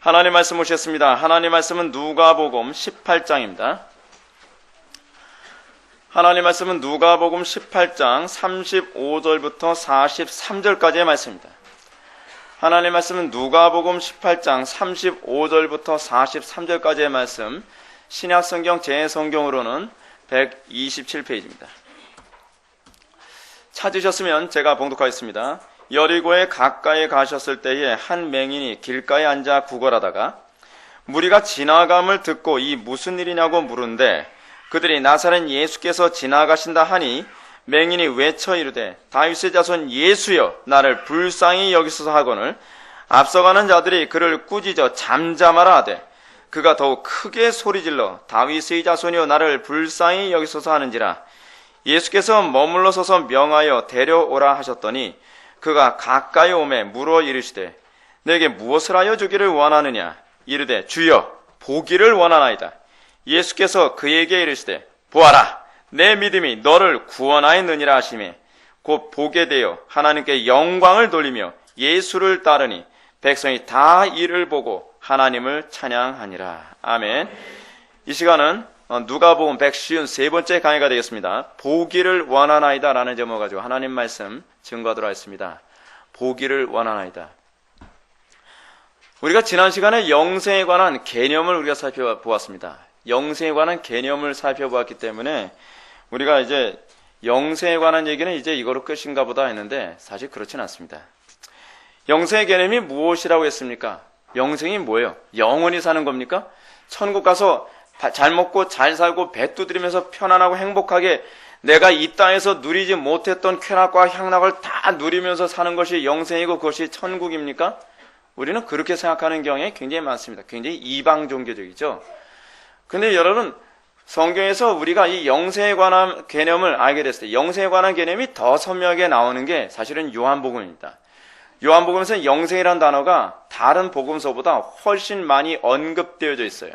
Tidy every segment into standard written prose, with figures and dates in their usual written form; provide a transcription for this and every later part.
하나님 말씀 오셨습니다. 하나님 말씀은 누가복음 18장입니다. 하나님 말씀은 누가복음 18장 35절부터 43절까지의 말씀입니다. 하나님 말씀은 누가복음 18장 35절부터 43절까지의 말씀, 신약성경 제 성경으로는 127페이지입니다. 찾으셨으면 제가 봉독하겠습니다. 여리고에 가까이 가셨을 때에 한 맹인이 길가에 앉아 구걸하다가 무리가 지나감을 듣고 이 무슨 일이냐고 물은데 그들이 나사렛 예수께서 지나가신다 하니 맹인이 외쳐 이르되 다윗의 자손 예수여 나를 불쌍히 여기소서 하거늘 앞서가는 자들이 그를 꾸짖어 잠잠하라 하되 그가 더욱 크게 소리질러 다윗의 자손이여 나를 불쌍히 여기소서 하는지라. 예수께서 머물러 서서 명하여 데려오라 하셨더니 그가 가까이 오매 물어 이르시되 내게 무엇을 하여 주기를 원하느냐. 이르되 주여 보기를 원하나이다. 예수께서 그에게 이르시되 보아라 내 믿음이 너를 구원하였느니라 하시매 곧 보게 되어 하나님께 영광을 돌리며 예수를 따르니 백성이 다 이를 보고 하나님을 찬양하니라. 아멘. 이 시간은 누가복음 153번째 강의가 되겠습니다. 보기를 원하나이다 라는 제목을 가지고 하나님 말씀 증거하도록 하겠습니다. 보기를 원하나이다. 우리가 지난 시간에 영생에 관한 개념을 우리가 살펴보았습니다. 영생에 관한 개념을 살펴보았기 때문에 우리가 이제 영생에 관한 얘기는 이제 이거로 끝인가 보다 했는데 사실 그렇지는 않습니다. 영생의 개념이 무엇이라고 했습니까? 영생이 뭐예요? 영원히 사는 겁니까? 천국 가서 잘 먹고 잘 살고 배 두드리면서 편안하고 행복하게 내가 이 땅에서 누리지 못했던 쾌락과 향락을 다 누리면서 사는 것이 영생이고 그것이 천국입니까? 우리는 그렇게 생각하는 경향이 굉장히 많습니다. 굉장히 이방 종교적이죠. 근데 여러분, 성경에서 우리가 이 영생에 관한 개념을 알게 됐을 때 영생에 관한 개념이 더 선명하게 나오는 게 사실은 요한복음입니다. 요한복음에서는 영생이라는 단어가 다른 복음서보다 훨씬 많이 언급되어져 있어요.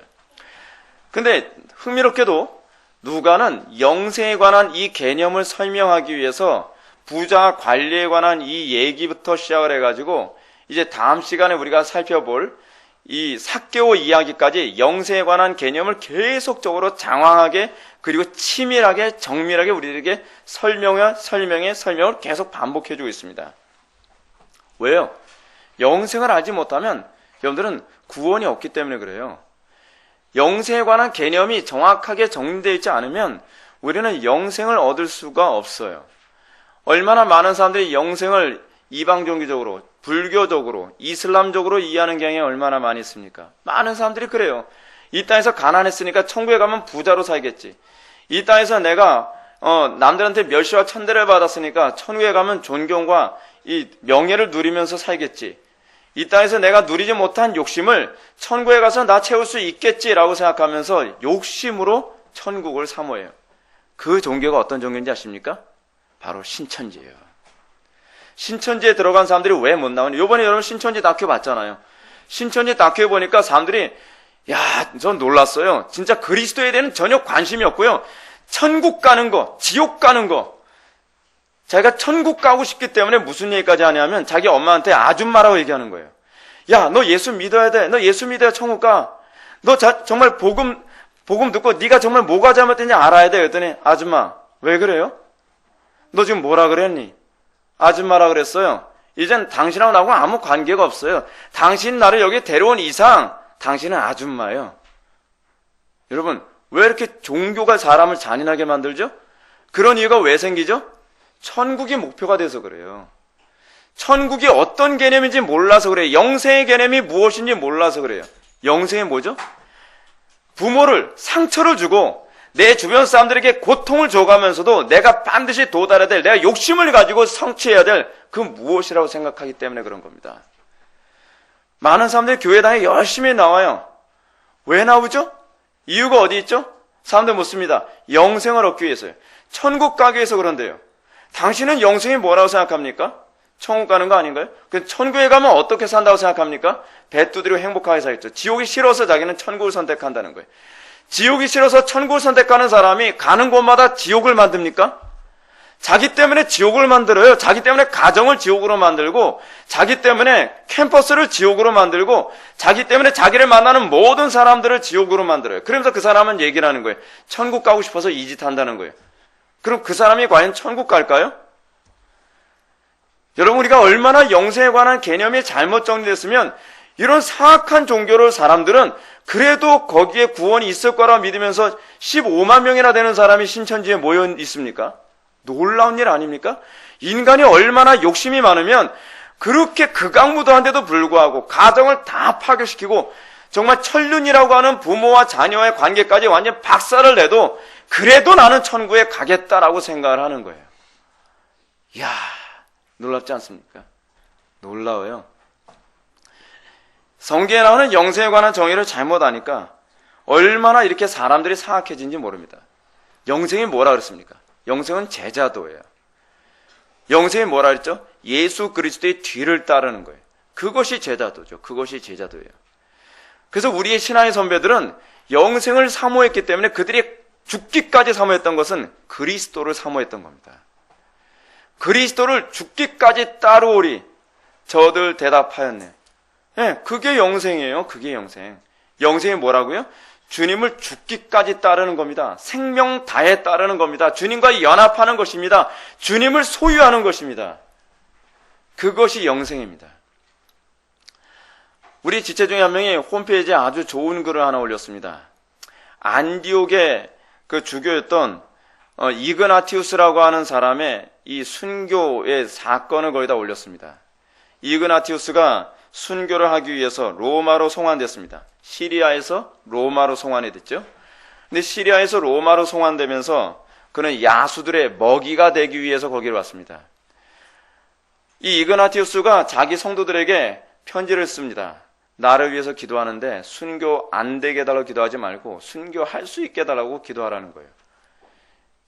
근데 흥미롭게도 누가는 영생에 관한 이 개념을 설명하기 위해서 부자 관리에 관한 이 얘기부터 시작을 해가지고 이제 다음 시간에 우리가 살펴볼 이 삭개오 이야기까지 영생에 관한 개념을 계속적으로 장황하게 그리고 치밀하게 정밀하게 우리에게 설명을 계속 반복해주고 있습니다. 왜요? 영생을 알지 못하면 여러분들은 구원이 없기 때문에 그래요. 영생에 관한 개념이 정확하게 정리되어 있지 않으면 우리는 영생을 얻을 수가 없어요. 얼마나 많은 사람들이 영생을 이방 종교적으로, 불교적으로, 이슬람적으로 이해하는 경향이 얼마나 많이 있습니까? 많은 사람들이 그래요. 이 땅에서 가난했으니까 천국에 가면 부자로 살겠지. 이 땅에서 내가 남들한테 멸시와 천대를 받았으니까 천국에 가면 존경과 이 명예를 누리면서 살겠지. 이 땅에서 내가 누리지 못한 욕심을 천국에 가서 나 채울 수 있겠지라고 생각하면서 욕심으로 천국을 사모해요. 그 종교가 어떤 종교인지 아십니까? 바로 신천지예요. 신천지에 들어간 사람들이 왜 못 나오냐? 이번에 여러분 신천지 다큐 봤잖아요. 신천지 다큐에 보니까 사람들이 전 놀랐어요. 진짜 그리스도에 대한 전혀 관심이 없고요. 천국 가는 거, 지옥 가는 거. 자기가 천국 가고 싶기 때문에 무슨 얘기까지 하냐면 자기 엄마한테 아줌마라고 얘기하는 거예요. 야, 너 예수 믿어야 돼. 너 예수 믿어야 천국 가. 너 정말 복음 듣고 네가 정말 뭐가 잘못됐는지 알아야 돼. 그랬더니 아줌마, 왜 그래요? 너 지금 뭐라 그랬니? 아줌마라 그랬어요. 이젠 당신하고 나하고 아무 관계가 없어요. 당신 나를 여기 데려온 이상 당신은 아줌마예요. 여러분, 왜 이렇게 종교가 사람을 잔인하게 만들죠? 그런 이유가 왜 생기죠? 천국이 목표가 돼서 그래요. 천국이 어떤 개념인지 몰라서 그래요. 영생의 개념이 무엇인지 몰라서 그래요. 영생이 뭐죠? 부모를 상처를 주고 내 주변 사람들에게 고통을 줘가면서도 내가 반드시 도달해야 될, 내가 욕심을 가지고 성취해야 될 그 무엇이라고 생각하기 때문에 그런 겁니다. 많은 사람들이 교회당에 열심히 나와요. 왜 나오죠? 이유가 어디 있죠? 사람들 묻습니다. 영생을 얻기 위해서요. 천국 가기 위해서 그런데요. 당신은 영생이 뭐라고 생각합니까? 천국 가는 거 아닌가요? 천국에 가면 어떻게 산다고 생각합니까? 배 두드리고 행복하게 살겠죠. 지옥이 싫어서 자기는 천국을 선택한다는 거예요. 지옥이 싫어서 천국을 선택하는 사람이 가는 곳마다 지옥을 만듭니까? 자기 때문에 지옥을 만들어요. 자기 때문에 가정을 지옥으로 만들고, 자기 때문에 캠퍼스를 지옥으로 만들고, 자기 때문에 자기를 만나는 모든 사람들을 지옥으로 만들어요. 그러면서 그 사람은 얘기를 하는 거예요. 천국 가고 싶어서 이 짓 한다는 거예요. 그럼 그 사람이 과연 천국 갈까요? 여러분, 우리가 얼마나 영생에 관한 개념이 잘못 정리됐으면 이런 사악한 종교를 사람들은 그래도 거기에 구원이 있을 거라 믿으면서 15만 명이나 되는 사람이 신천지에 모여 있습니까? 놀라운 일 아닙니까? 인간이 얼마나 욕심이 많으면 그렇게 극악무도한데도 불구하고 가정을 다 파괴시키고 정말 천륜이라고 하는 부모와 자녀의 관계까지 완전 박살을 내도 그래도 나는 천국에 가겠다라고 생각을 하는 거예요. 이야, 놀랍지 않습니까? 놀라워요. 성경에 나오는 영생에 관한 정의를 잘못 아니까 얼마나 이렇게 사람들이 사악해진지 모릅니다. 영생이 뭐라 그랬습니까? 영생은 제자도예요. 영생이 뭐라 그랬죠? 예수 그리스도의 뒤를 따르는 거예요. 그것이 제자도죠. 그것이 제자도예요. 그래서 우리의 신앙의 선배들은 영생을 사모했기 때문에 그들이 죽기까지 사모했던 것은 그리스도를 사모했던 겁니다. 그리스도를 죽기까지 따르오리 저들 대답하였네. 네, 그게 영생이에요. 그게 영생. 영생이 뭐라고요? 주님을 죽기까지 따르는 겁니다. 생명 다해 따르는 겁니다. 주님과 연합하는 것입니다. 주님을 소유하는 것입니다. 그것이 영생입니다. 우리 지체 중에 한 명이 홈페이지에 아주 좋은 글을 하나 올렸습니다. 안디옥의 그 주교였던 이그나티우스라고 하는 사람의 이 순교의 사건을 거기다 올렸습니다. 이그나티우스가 순교를 하기 위해서 로마로 송환됐습니다. 시리아에서 로마로 송환이 됐죠. 근데 시리아에서 로마로 송환되면서 그는 야수들의 먹이가 되기 위해서 거기를 왔습니다. 이 이그나티우스가 자기 성도들에게 편지를 씁니다. 나를 위해서 기도하는데 순교 안 되게 해달라고 기도하지 말고 순교할 수 있게 해달라고 기도하라는 거예요.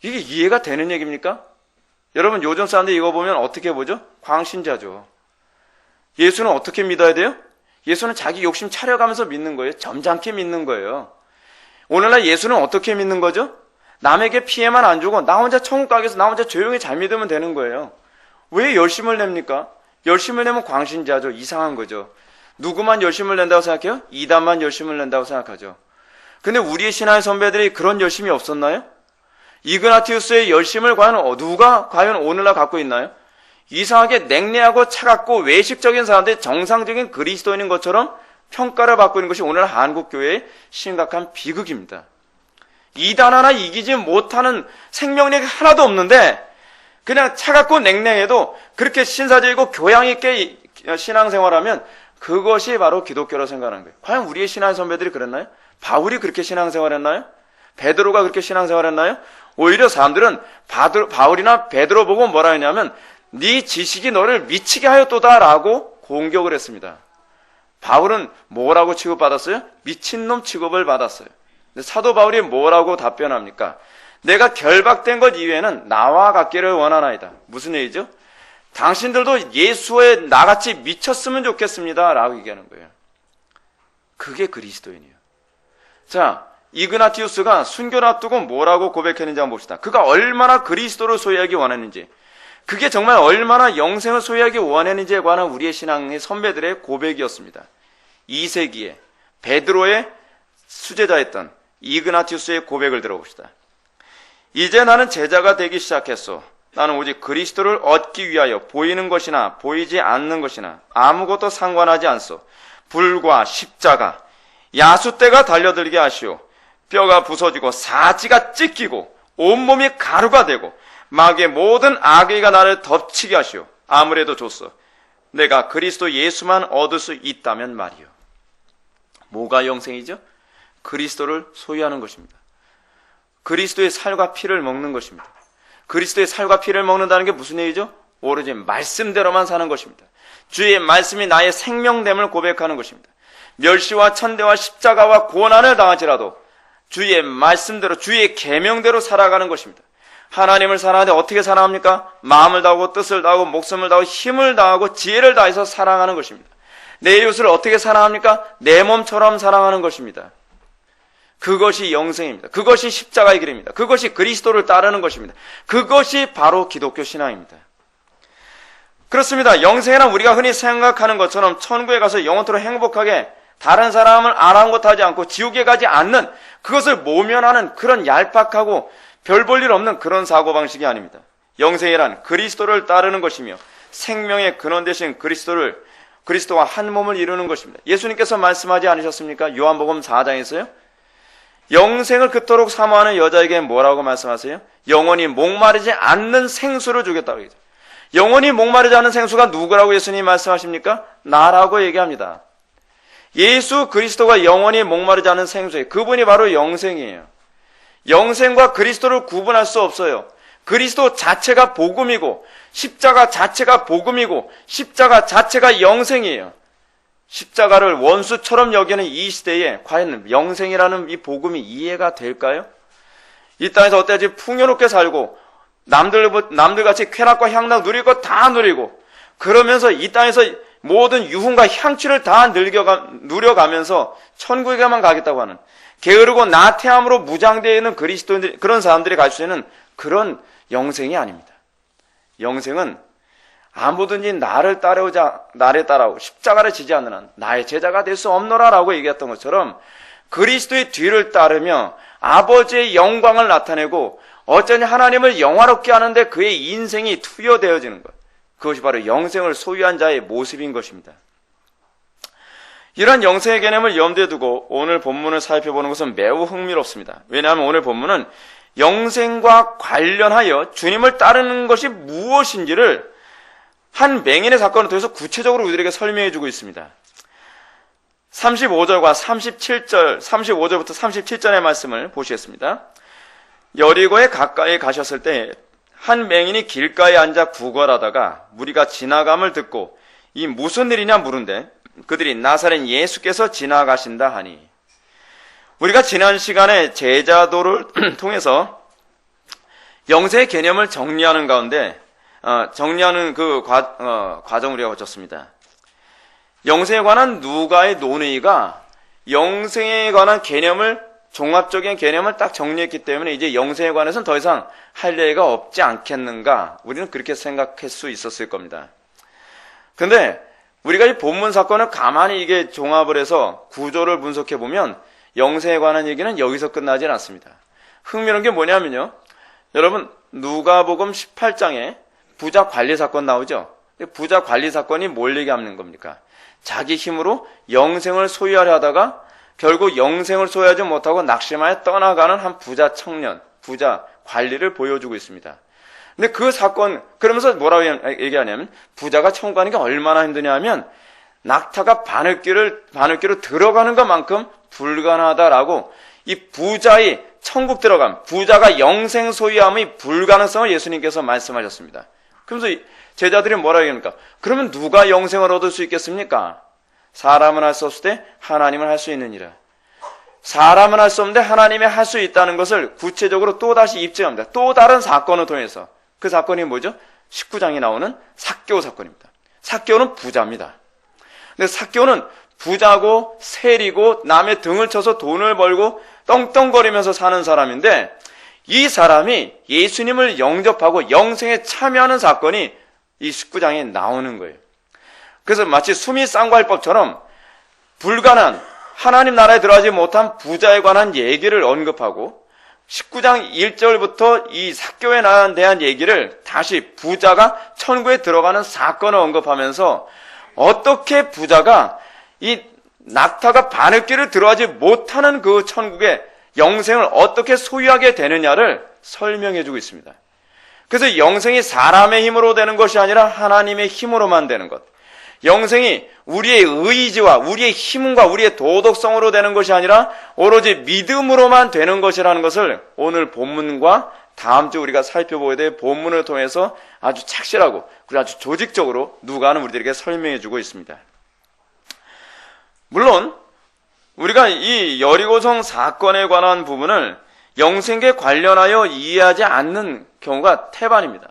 이게 이해가 되는 얘기입니까? 여러분, 요즘 사람들이 이거 보면 어떻게 보죠? 광신자죠. 예수는 어떻게 믿어야 돼요? 예수는 자기 욕심 차려가면서 믿는 거예요. 점잖게 믿는 거예요. 오늘날 예수는 어떻게 믿는 거죠? 남에게 피해만 안 주고 나 혼자 천국 가기 위해서 나 혼자 조용히 잘 믿으면 되는 거예요. 왜 열심을 냅니까? 열심을 내면 광신자죠. 이상한 거죠. 누구만 열심을 낸다고 생각해요? 이단만 열심을 낸다고 생각하죠. 근데 우리의 신앙의 선배들이 그런 열심이 없었나요? 이그나티우스의 열심을 누가 과연 오늘날 갖고 있나요? 이상하게 냉랭하고 차갑고 외식적인 사람들이 정상적인 그리스도인인 것처럼 평가를 받고 있는 것이 오늘 한국교회의 심각한 비극입니다. 이단 하나 이기지 못하는 생명력이 하나도 없는데 그냥 차갑고 냉랭해도 그렇게 신사적이고 교양 있게 신앙생활하면 그것이 바로 기독교라고 생각하는 거예요. 과연 우리의 신앙 선배들이 그랬나요? 바울이 그렇게 신앙생활했나요? 베드로가 그렇게 신앙생활했나요? 오히려 사람들은 바울이나 베드로 보고 뭐라 했냐면 네 지식이 너를 미치게 하였도다라고 공격을 했습니다. 바울은 뭐라고 취급받았어요? 미친놈 취급을 받았어요. 근데 사도 바울이 뭐라고 답변합니까? 내가 결박된 것 이외에는 나와 같기를 원하나이다. 무슨 얘기죠? 당신들도 예수에 나같이 미쳤으면 좋겠습니다 라고 얘기하는 거예요. 그게 그리스도인이에요. 자, 이그나티우스가 순교를 앞두고 뭐라고 고백했는지 한번 봅시다. 그가 얼마나 그리스도를 소유하기 원했는지, 그게 정말 얼마나 영생을 소유하기 원했는지에 관한 우리의 신앙의 선배들의 고백이었습니다. 2세기에 베드로의 수제자였던 이그나티우스의 고백을 들어봅시다. 이제 나는 제자가 되기 시작했소. 나는 오직 그리스도를 얻기 위하여 보이는 것이나 보이지 않는 것이나 아무것도 상관하지 않소. 불과 십자가, 야수떼가 달려들게 하시오. 뼈가 부서지고 사지가 찢기고 온몸이 가루가 되고 마귀의 모든 악의가 나를 덮치게 하시오. 아무래도 좋소. 내가 그리스도 예수만 얻을 수 있다면 말이오. 뭐가 영생이죠? 그리스도를 소유하는 것입니다. 그리스도의 살과 피를 먹는 것입니다. 그리스도의 살과 피를 먹는다는 게 무슨 얘기죠? 오로지 말씀대로만 사는 것입니다. 주의 말씀이 나의 생명됨을 고백하는 것입니다. 멸시와 천대와 십자가와 고난을 당할지라도 주의 말씀대로 주의 계명대로 살아가는 것입니다. 하나님을 사랑하는데 어떻게 사랑합니까? 마음을 다하고 뜻을 다하고 목숨을 다하고 힘을 다하고 지혜를 다해서 사랑하는 것입니다. 내 이웃을 어떻게 사랑합니까? 내 몸처럼 사랑하는 것입니다. 그것이 영생입니다. 그것이 십자가의 길입니다. 그것이 그리스도를 따르는 것입니다. 그것이 바로 기독교 신앙입니다. 그렇습니다. 영생이란 우리가 흔히 생각하는 것처럼 천국에 가서 영원토록 행복하게 다른 사람을 아랑곳하지 않고 지옥에 가지 않는, 그것을 모면하는 그런 얄팍하고 별 볼 일 없는 그런 사고방식이 아닙니다. 영생이란 그리스도를 따르는 것이며 생명의 근원 되신 그리스도와 한 몸을 이루는 것입니다. 예수님께서 말씀하지 않으셨습니까? 요한복음 4장에서요. 영생을 그토록 사모하는 여자에게 뭐라고 말씀하세요? 영원히 목마르지 않는 생수를 주겠다고 얘기죠. 영원히 목마르지 않는 생수가 누구라고 예수님이 말씀하십니까? 나라고 얘기합니다. 예수 그리스도가 영원히 목마르지 않은 생수예요. 그분이 바로 영생이에요. 영생과 그리스도를 구분할 수 없어요. 그리스도 자체가 복음이고 십자가 자체가 복음이고 십자가 자체가 영생이에요. 십자가를 원수처럼 여기는 이 시대에 과연 영생이라는 이 복음이 이해가 될까요? 이 땅에서 어때야지 풍요롭게 살고 남들같이 쾌락과 향락 누릴 것 다 누리고, 그러면서 이 땅에서 모든 유흥과 향취를 다 누려가면서 천국에만 가겠다고 하는, 게으르고 나태함으로 무장되어 있는 그리스도인들, 그런 사람들이 갈 수 있는 그런 영생이 아닙니다. 영생은 아무든지 나를 따라오고 십자가를 지지 않는 한 나의 제자가 될 수 없노라라고 얘기했던 것처럼 그리스도의 뒤를 따르며 아버지의 영광을 나타내고 어쩌니 하나님을 영화롭게 하는데 그의 인생이 투여되어지는 것, 그것이 바로 영생을 소유한 자의 모습인 것입니다. 이런 영생의 개념을 염두에 두고 오늘 본문을 살펴보는 것은 매우 흥미롭습니다. 왜냐하면 오늘 본문은 영생과 관련하여 주님을 따르는 것이 무엇인지를 한 맹인의 사건을 통해서 구체적으로 우리에게 설명해 주고 있습니다. 35절과 37절, 35절부터 37절의 말씀을 보시겠습니다. 여리고에 가까이 가셨을 때 한 맹인이 길가에 앉아 구걸하다가 무리가 지나감을 듣고 이 무슨 일이냐 물은데 그들이 나사렛 예수께서 지나가신다 하니, 우리가 지난 시간에 제자도를 통해서 영생의 개념을 정리하는 가운데 정리하는 그 과정을 우리가 거쳤습니다. 영생에 관한 누가의 논의가 영생에 관한 개념을, 종합적인 개념을 딱 정리했기 때문에 이제 영생에 관해서는 더 이상 할 얘기가 없지 않겠는가, 우리는 그렇게 생각할 수 있었을 겁니다. 근데 우리가 이 본문 사건을 가만히 이게 종합을 해서 구조를 분석해 보면 영생에 관한 얘기는 여기서 끝나진 않습니다. 흥미로운 게 뭐냐면요, 여러분 누가복음 18장에 부자 관리 사건 나오죠. 부자 관리 사건이 뭘 얘기하는 겁니까? 자기 힘으로 영생을 소유하려 하다가 결국 영생을 소유하지 못하고 낙심하여 떠나가는 한 부자 청년, 부자 관리를 보여주고 있습니다. 근데 그 사건, 그러면서 뭐라고 얘기하냐면 부자가 천국 가는 게 얼마나 힘드냐 하면 낙타가 바늘귀로 들어가는 것만큼 불가능하다라고 이 부자의 천국 들어감, 부자가 영생 소유함의 불가능성을 예수님께서 말씀하셨습니다. 그러면서 제자들이 뭐라고 얘기합니까? 그러면 누가 영생을 얻을 수 있겠습니까? 사람은 할 수 없을 때 하나님은 할 수 있느니라. 사람은 할 수 없는데 하나님이 할 수 있다는 것을 구체적으로 또다시 입증합니다. 또 다른 사건을 통해서. 그 사건이 뭐죠? 19장에 나오는 삭개오 사건입니다. 삭개오는 부자입니다. 근데 삭개오는 부자고 세리고 남의 등을 쳐서 돈을 벌고 떵떵거리면서 사는 사람인데, 이 사람이 예수님을 영접하고 영생에 참여하는 사건이 이 19장에 나오는 거예요. 그래서 마치 숨이 쌍괄법처럼 불가능한, 하나님 나라에 들어가지 못한 부자에 관한 얘기를 언급하고 19장 1절부터 이 삭개오에 대한 얘기를 다시 부자가 천국에 들어가는 사건을 언급하면서 어떻게 부자가 이 낙타가 바늘귀를 들어가지 못하는 그 천국의 영생을 어떻게 소유하게 되느냐를 설명해 주고 있습니다. 그래서 영생이 사람의 힘으로 되는 것이 아니라 하나님의 힘으로만 되는 것, 영생이 우리의 의지와 우리의 힘과 우리의 도덕성으로 되는 것이 아니라 오로지 믿음으로만 되는 것이라는 것을 오늘 본문과 다음 주 우리가 살펴보게 될 본문을 통해서 아주 착실하고 그리고 아주 조직적으로 누가는 우리들에게 설명해 주고 있습니다. 물론 우리가 이 여리고성 사건에 관한 부분을 영생에 관련하여 이해하지 않는 경우가 태반입니다.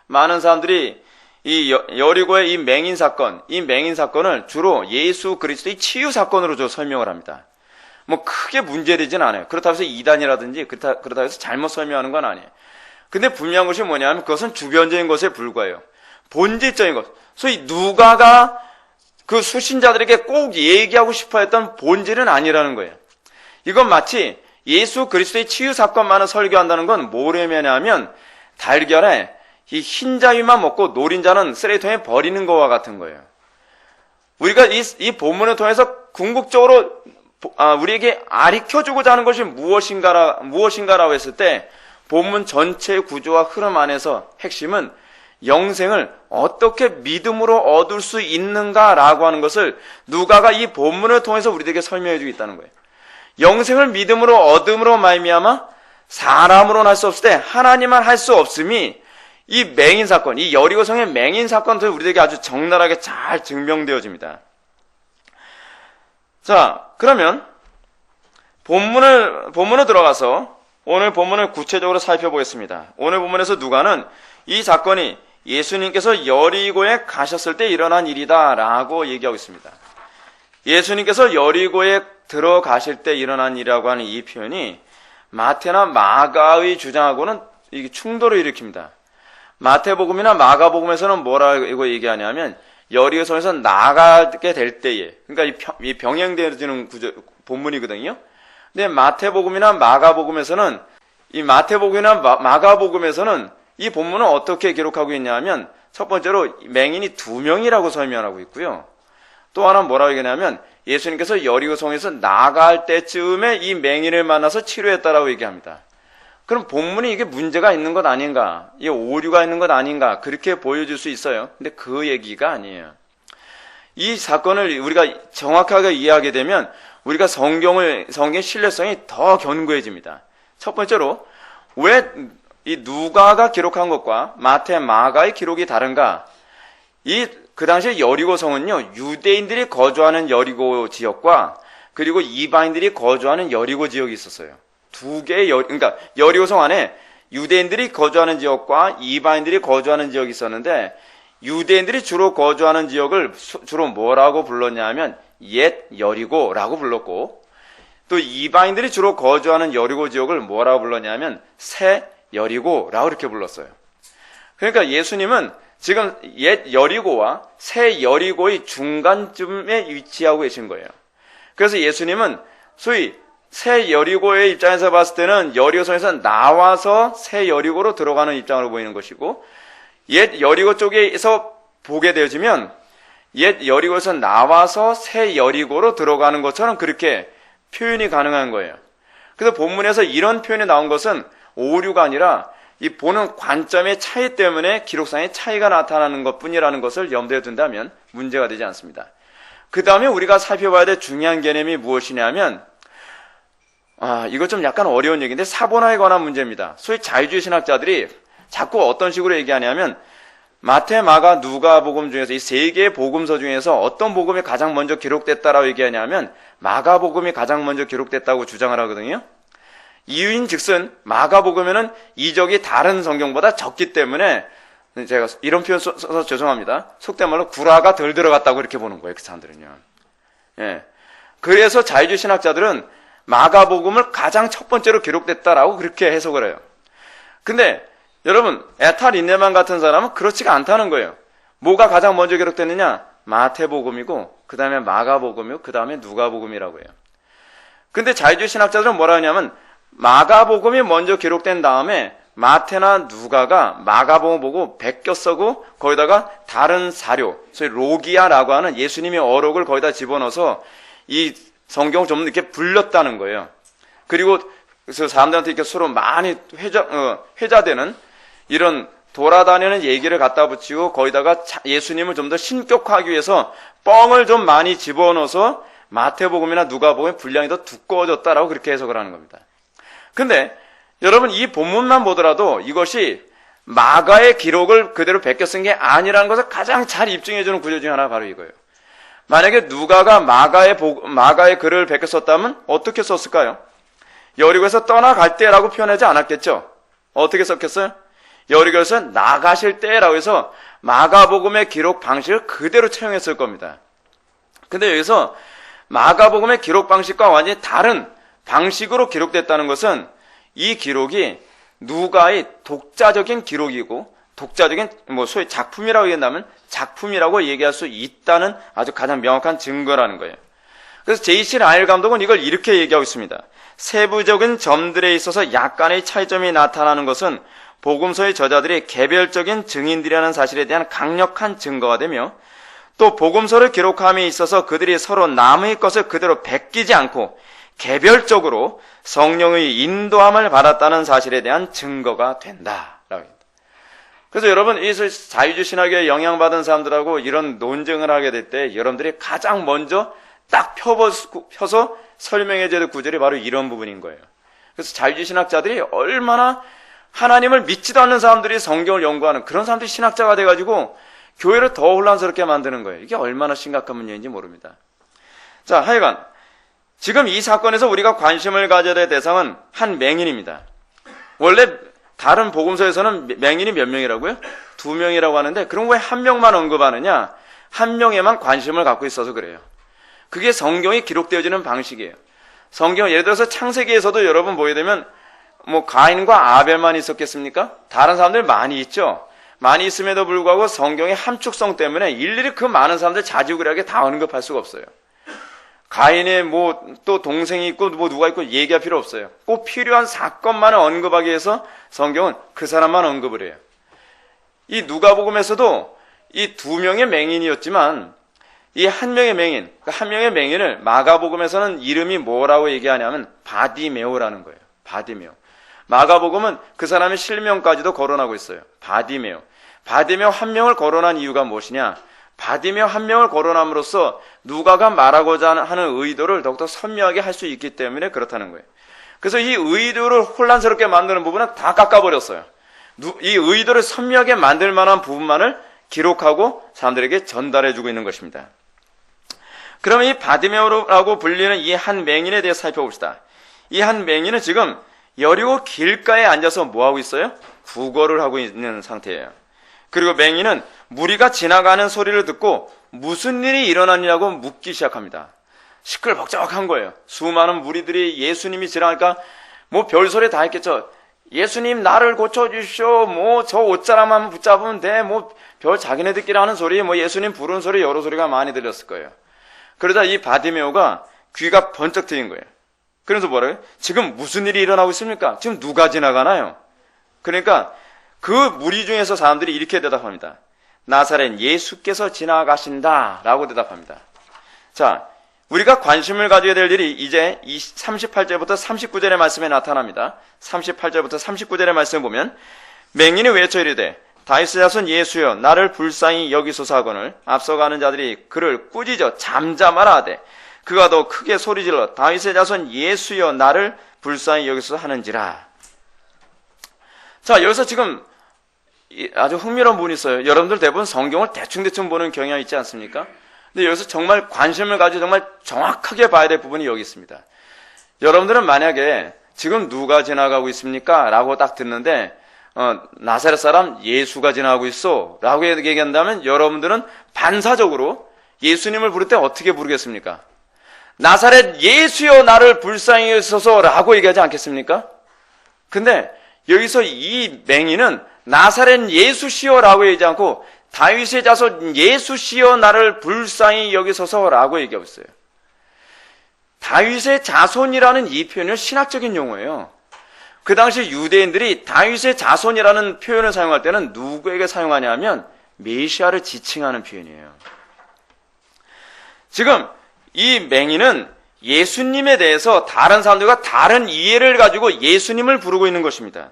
많은 사람들이 이 여리고의 이 맹인 사건을 주로 예수 그리스도의 치유 사건으로 설명을 합니다. 뭐 크게 문제되진 않아요. 그렇다고 해서 이단이라든지 그렇다고 해서 잘못 설명하는 건 아니에요. 근데 분명한 것이 뭐냐면 그것은 주변적인 것에 불과해요. 본질적인 것. 소위 누가가 그 수신자들에게 꼭 얘기하고 싶어 했던 본질은 아니라는 거예요. 이건 마치 예수 그리스도의 치유 사건만을 설교한다는 건 뭘 의미하냐면 달걀에 이 흰자위만 먹고 노린자는 쓰레기통에 버리는 것과 같은 거예요. 우리가 이 본문을 통해서 궁극적으로 우리에게 가르쳐주고자 하는 것이 무엇인가라고 했을 때 본문 전체의 구조와 흐름 안에서 핵심은 영생을 어떻게 믿음으로 얻을 수 있는가라고 하는 것을 누가가 이 본문을 통해서 우리에게 설명해 주고 있다는 거예요. 영생을 믿음으로 얻음으로 말미암아 사람으로는 할 수 없을 때 하나님만 할 수 없음이 이 맹인 사건, 이 여리고성의 맹인 사건을 우리에게 아주 적나라하게 잘 증명되어집니다. 자, 그러면 본문으로 들어가서 오늘 본문을 구체적으로 살펴보겠습니다. 오늘 본문에서 누가는 이 사건이 예수님께서 여리고에 가셨을 때 일어난 일이다라고 얘기하고 있습니다. 예수님께서 여리고에 들어가실 때 일어난 일이라고 하는 이 표현이 마태나 마가의 주장하고는 이게 충돌을 일으킵니다. 마태복음이나 마가복음에서는 뭐라고 얘기하냐면 여리고성에서 나가게 될 때에, 그러니까 이 병행되어지는 본문이거든요. 근데 마태복음이나 마가복음에서는 이 본문은 어떻게 기록하고 있냐면 첫 번째로 맹인이 2명이라고 설명하고 있고요. 또 하나는 뭐라고 얘기하냐면 예수님께서 여리고성에서 나갈 때쯤에 이 맹인을 만나서 치료했다라고 얘기합니다. 그럼 본문이 이게 문제가 있는 것 아닌가, 이게 오류가 있는 것 아닌가, 그렇게 보여줄 수 있어요. 근데 그 얘기가 아니에요. 이 사건을 우리가 정확하게 이해하게 되면 우리가 성경의 신뢰성이 더 견고해집니다. 첫 번째로 왜 이 누가가 기록한 것과 마태, 마가의 기록이 다른가? 그 당시에 여리고성은요, 유대인들이 거주하는 여리고 지역과 그리고 이방인들이 거주하는 여리고 지역이 있었어요. 두 개의 그러니까 여리고성 안에 유대인들이 거주하는 지역과 이방인들이 거주하는 지역이 있었는데 유대인들이 주로 거주하는 지역을 주로 뭐라고 불렀냐면 옛 여리고라고 불렀고, 또 이방인들이 주로 거주하는 여리고 지역을 뭐라고 불렀냐면 새 여리고라고 이렇게 불렀어요. 그러니까 예수님은 지금 옛 여리고와 새 여리고의 중간쯤에 위치하고 계신 거예요. 그래서 예수님은 소위 새 여리고의 입장에서 봤을 때는 여리고성에서 나와서 새 여리고로 들어가는 입장으로 보이는 것이고, 옛 여리고 쪽에서 보게 되어지면 옛 여리고에서 나와서 새 여리고로 들어가는 것처럼 그렇게 표현이 가능한 거예요. 그래서 본문에서 이런 표현이 나온 것은 오류가 아니라 이 보는 관점의 차이 때문에 기록상의 차이가 나타나는 것뿐이라는 것을 염두에 둔다면 문제가 되지 않습니다. 그 다음에 우리가 살펴봐야 될 중요한 개념이 무엇이냐면 이거 좀 약간 어려운 얘기인데 사본화에 관한 문제입니다. 소위 자유주의 신학자들이 자꾸 어떤 식으로 얘기하냐면 마태, 마가, 누가복음 중에서 이 세 개의 복음서 중에서 어떤 복음이 가장 먼저 기록됐다라고 얘기하냐면 마가복음이 가장 먼저 기록됐다고 주장을 하거든요. 이유인 즉슨 마가복음에는 이적이 다른 성경보다 적기 때문에 제가 이런 표현 써서 죄송합니다. 속된 말로 구라가 덜 들어갔다고 이렇게 보는 거예요. 그 사람들은요. 예. 그래서 자유주의 신학자들은 마가복음을 가장 첫 번째로 기록됐다라고 그렇게 해석을 해요. 근데 여러분 에탈 인네만 같은 사람은 그렇지가 않다는 거예요. 뭐가 가장 먼저 기록됐느냐? 마태복음이고 그 다음에 마가복음이고 그 다음에 누가복음이라고 해요. 근데 자유주의 신학자들은 뭐라 하냐면 마가복음이 먼저 기록된 다음에 마태나 누가가 마가복음 보고 베껴 써고 거기다가 다른 사료, 소위 로기아라고 하는 예수님의 어록을 거기다 집어넣어서 이 성경을 좀 이렇게 불렸다는 거예요. 그리고 그래서 사람들한테 이렇게 서로 많이 회자되는 이런 돌아다니는 얘기를 갖다 붙이고 거기다가 예수님을 좀 더 신격화하기 위해서 뻥을 좀 많이 집어넣어서 마태복음이나 누가복음의 분량이 더 두꺼워졌다라고 그렇게 해석을 하는 겁니다. 근데 여러분 이 본문만 보더라도 이것이 마가의 기록을 그대로 베껴 쓴 게 아니라는 것을 가장 잘 입증해주는 구조 중에 하나가 바로 이거예요. 만약에 누가가 마가의 글을 베껴 썼다면 어떻게 썼을까요? 여리고에서 떠나갈 때라고 표현하지 않았겠죠? 어떻게 썼겠어요? 여리고에서 나가실 때라고 해서 마가복음의 기록 방식을 그대로 채용했을 겁니다. 근데 여기서 마가복음의 기록 방식과 완전히 다른 방식으로 기록됐다는 것은 이 기록이 누가의 독자적인 기록이고 독자적인 소위 작품이라고 얘기한다면 작품이라고 얘기할 수 있다는 아주 가장 명확한 증거라는 거예요. 그래서 제이시 라일 감독은 이걸 이렇게 얘기하고 있습니다. 세부적인 점들에 있어서 약간의 차이점이 나타나는 것은 복음서의 저자들이 개별적인 증인들이라는 사실에 대한 강력한 증거가 되며 또 복음서를 기록함에 있어서 그들이 서로 남의 것을 그대로 베끼지 않고 개별적으로 성령의 인도함을 받았다는 사실에 대한 증거가 된다. 그래서 여러분, 이 자유주의 신학에 영향받은 사람들하고 이런 논쟁을 하게 될 때 여러분들이 가장 먼저 딱 펴서 설명해야 될 구절이 바로 이런 부분인 거예요. 그래서 자유주의 신학자들이 얼마나 하나님을 믿지도 않는 사람들이 성경을 연구하는 그런 사람들이 신학자가 돼가지고 교회를 더 혼란스럽게 만드는 거예요. 이게 얼마나 심각한 문제인지 모릅니다. 자, 하여간 지금 이 사건에서 우리가 관심을 가져야 될 대상은 한 맹인입니다. 원래 다른 복음서에서는 맹인이 몇 명이라고요? 2명이라고 하는데 그럼 왜 한 명만 언급하느냐? 한 명에만 관심을 갖고 있어서 그래요. 그게 성경이 기록되어지는 방식이에요. 성경 예를 들어서 창세기에서도 여러분 보게 되면 가인과 아벨만 있었겠습니까? 다른 사람들 많이 있죠. 많이 있음에도 불구하고 성경의 함축성 때문에 일일이 그 많은 사람들 자지우지하게 다 언급할 수가 없어요. 가인의 또 동생이 있고 누가 있고 얘기할 필요 없어요. 꼭 필요한 사건만을 언급하기 위해서 성경은 그 사람만 언급을 해요. 이 누가복음에서도 이 2명의 맹인이었지만 이 한 명의 맹인, 그 한 명의 맹인을 마가복음에서는 이름이 뭐라고 얘기하냐면 바디메오라는 거예요. 바디메오. 마가복음은 그 사람의 실명까지도 거론하고 있어요. 바디메오. 바디메오 한 명을 거론한 이유가 무엇이냐? 바디메오 한 명을 거론함으로써 누가가 말하고자 하는 의도를 더욱더 선명하게 할 수 있기 때문에 그렇다는 거예요. 그래서 이 의도를 혼란스럽게 만드는 부분은 다 깎아버렸어요. 이 의도를 선명하게 만들 만한 부분만을 기록하고 사람들에게 전달해주고 있는 것입니다. 그러면 이 바디메오라고 불리는 이 한 맹인에 대해 살펴봅시다. 이 한 맹인은 지금 여리고 길가에 앉아서 뭐하고 있어요? 구걸을 하고 있는 상태예요. 그리고 맹인은 무리가 지나가는 소리를 듣고 무슨 일이 일어났냐고 묻기 시작합니다. 시끌벅적한 거예요. 수많은 무리들이 예수님이 지나갈까 별소리 다 했겠죠. 예수님 나를 고쳐주시오. 저 옷자락만 붙잡으면 돼. 별 자기네들끼리 하는 소리, 예수님 부르는 소리, 여러 소리가 많이 들렸을 거예요. 그러다 이 바디메오가 귀가 번쩍 트인 거예요. 그래서 뭐래요? 지금 무슨 일이 일어나고 있습니까? 지금 누가 지나가나요? 그러니까 그 무리 중에서 사람들이 이렇게 대답합니다. 나사렛 예수께서 지나가신다 라고 대답합니다. 자, 우리가 관심을 가져야 될 일이 이제 이 38절부터 39절의 말씀에 나타납니다. 38절부터 39절의 말씀을 보면 맹인이 외쳐 이르되 다윗의 자손 예수여 나를 불쌍히 여기소서 하거늘 앞서가는 자들이 그를 꾸짖어 잠잠하라 하되 그가 더 크게 소리질러 다윗의 자손 예수여 나를 불쌍히 여기소서 하는지라. 자, 여기서 지금 아주 흥미로운 부분이 있어요. 여러분들 대부분 성경을 대충대충 보는 경향이 있지 않습니까? 근데 여기서 정말 관심을 가지고 정말 정확하게 봐야 될 부분이 여기 있습니다. 여러분들은 만약에 지금 누가 지나가고 있습니까? 라고 딱 듣는데 나사렛 사람 예수가 지나가고 있어 라고 얘기한다면 여러분들은 반사적으로 예수님을 부를 때 어떻게 부르겠습니까? 나사렛 예수여 나를 불쌍히 여기소서 라고 얘기하지 않겠습니까? 근데 여기서 이 맹인은 나사렛 예수시여 라고 얘기하지 않고 다윗의 자손 예수시여 나를 불쌍히 여기소서 라고 얘기하고 있어요. 다윗의 자손이라는 이 표현은 신학적인 용어예요. 그 당시 유대인들이 다윗의 자손이라는 표현을 사용할 때는 누구에게 사용하냐 하면 메시아를 지칭하는 표현이에요. 지금 이 맹인은 예수님에 대해서 다른 사람들과 다른 이해를 가지고 예수님을 부르고 있는 것입니다.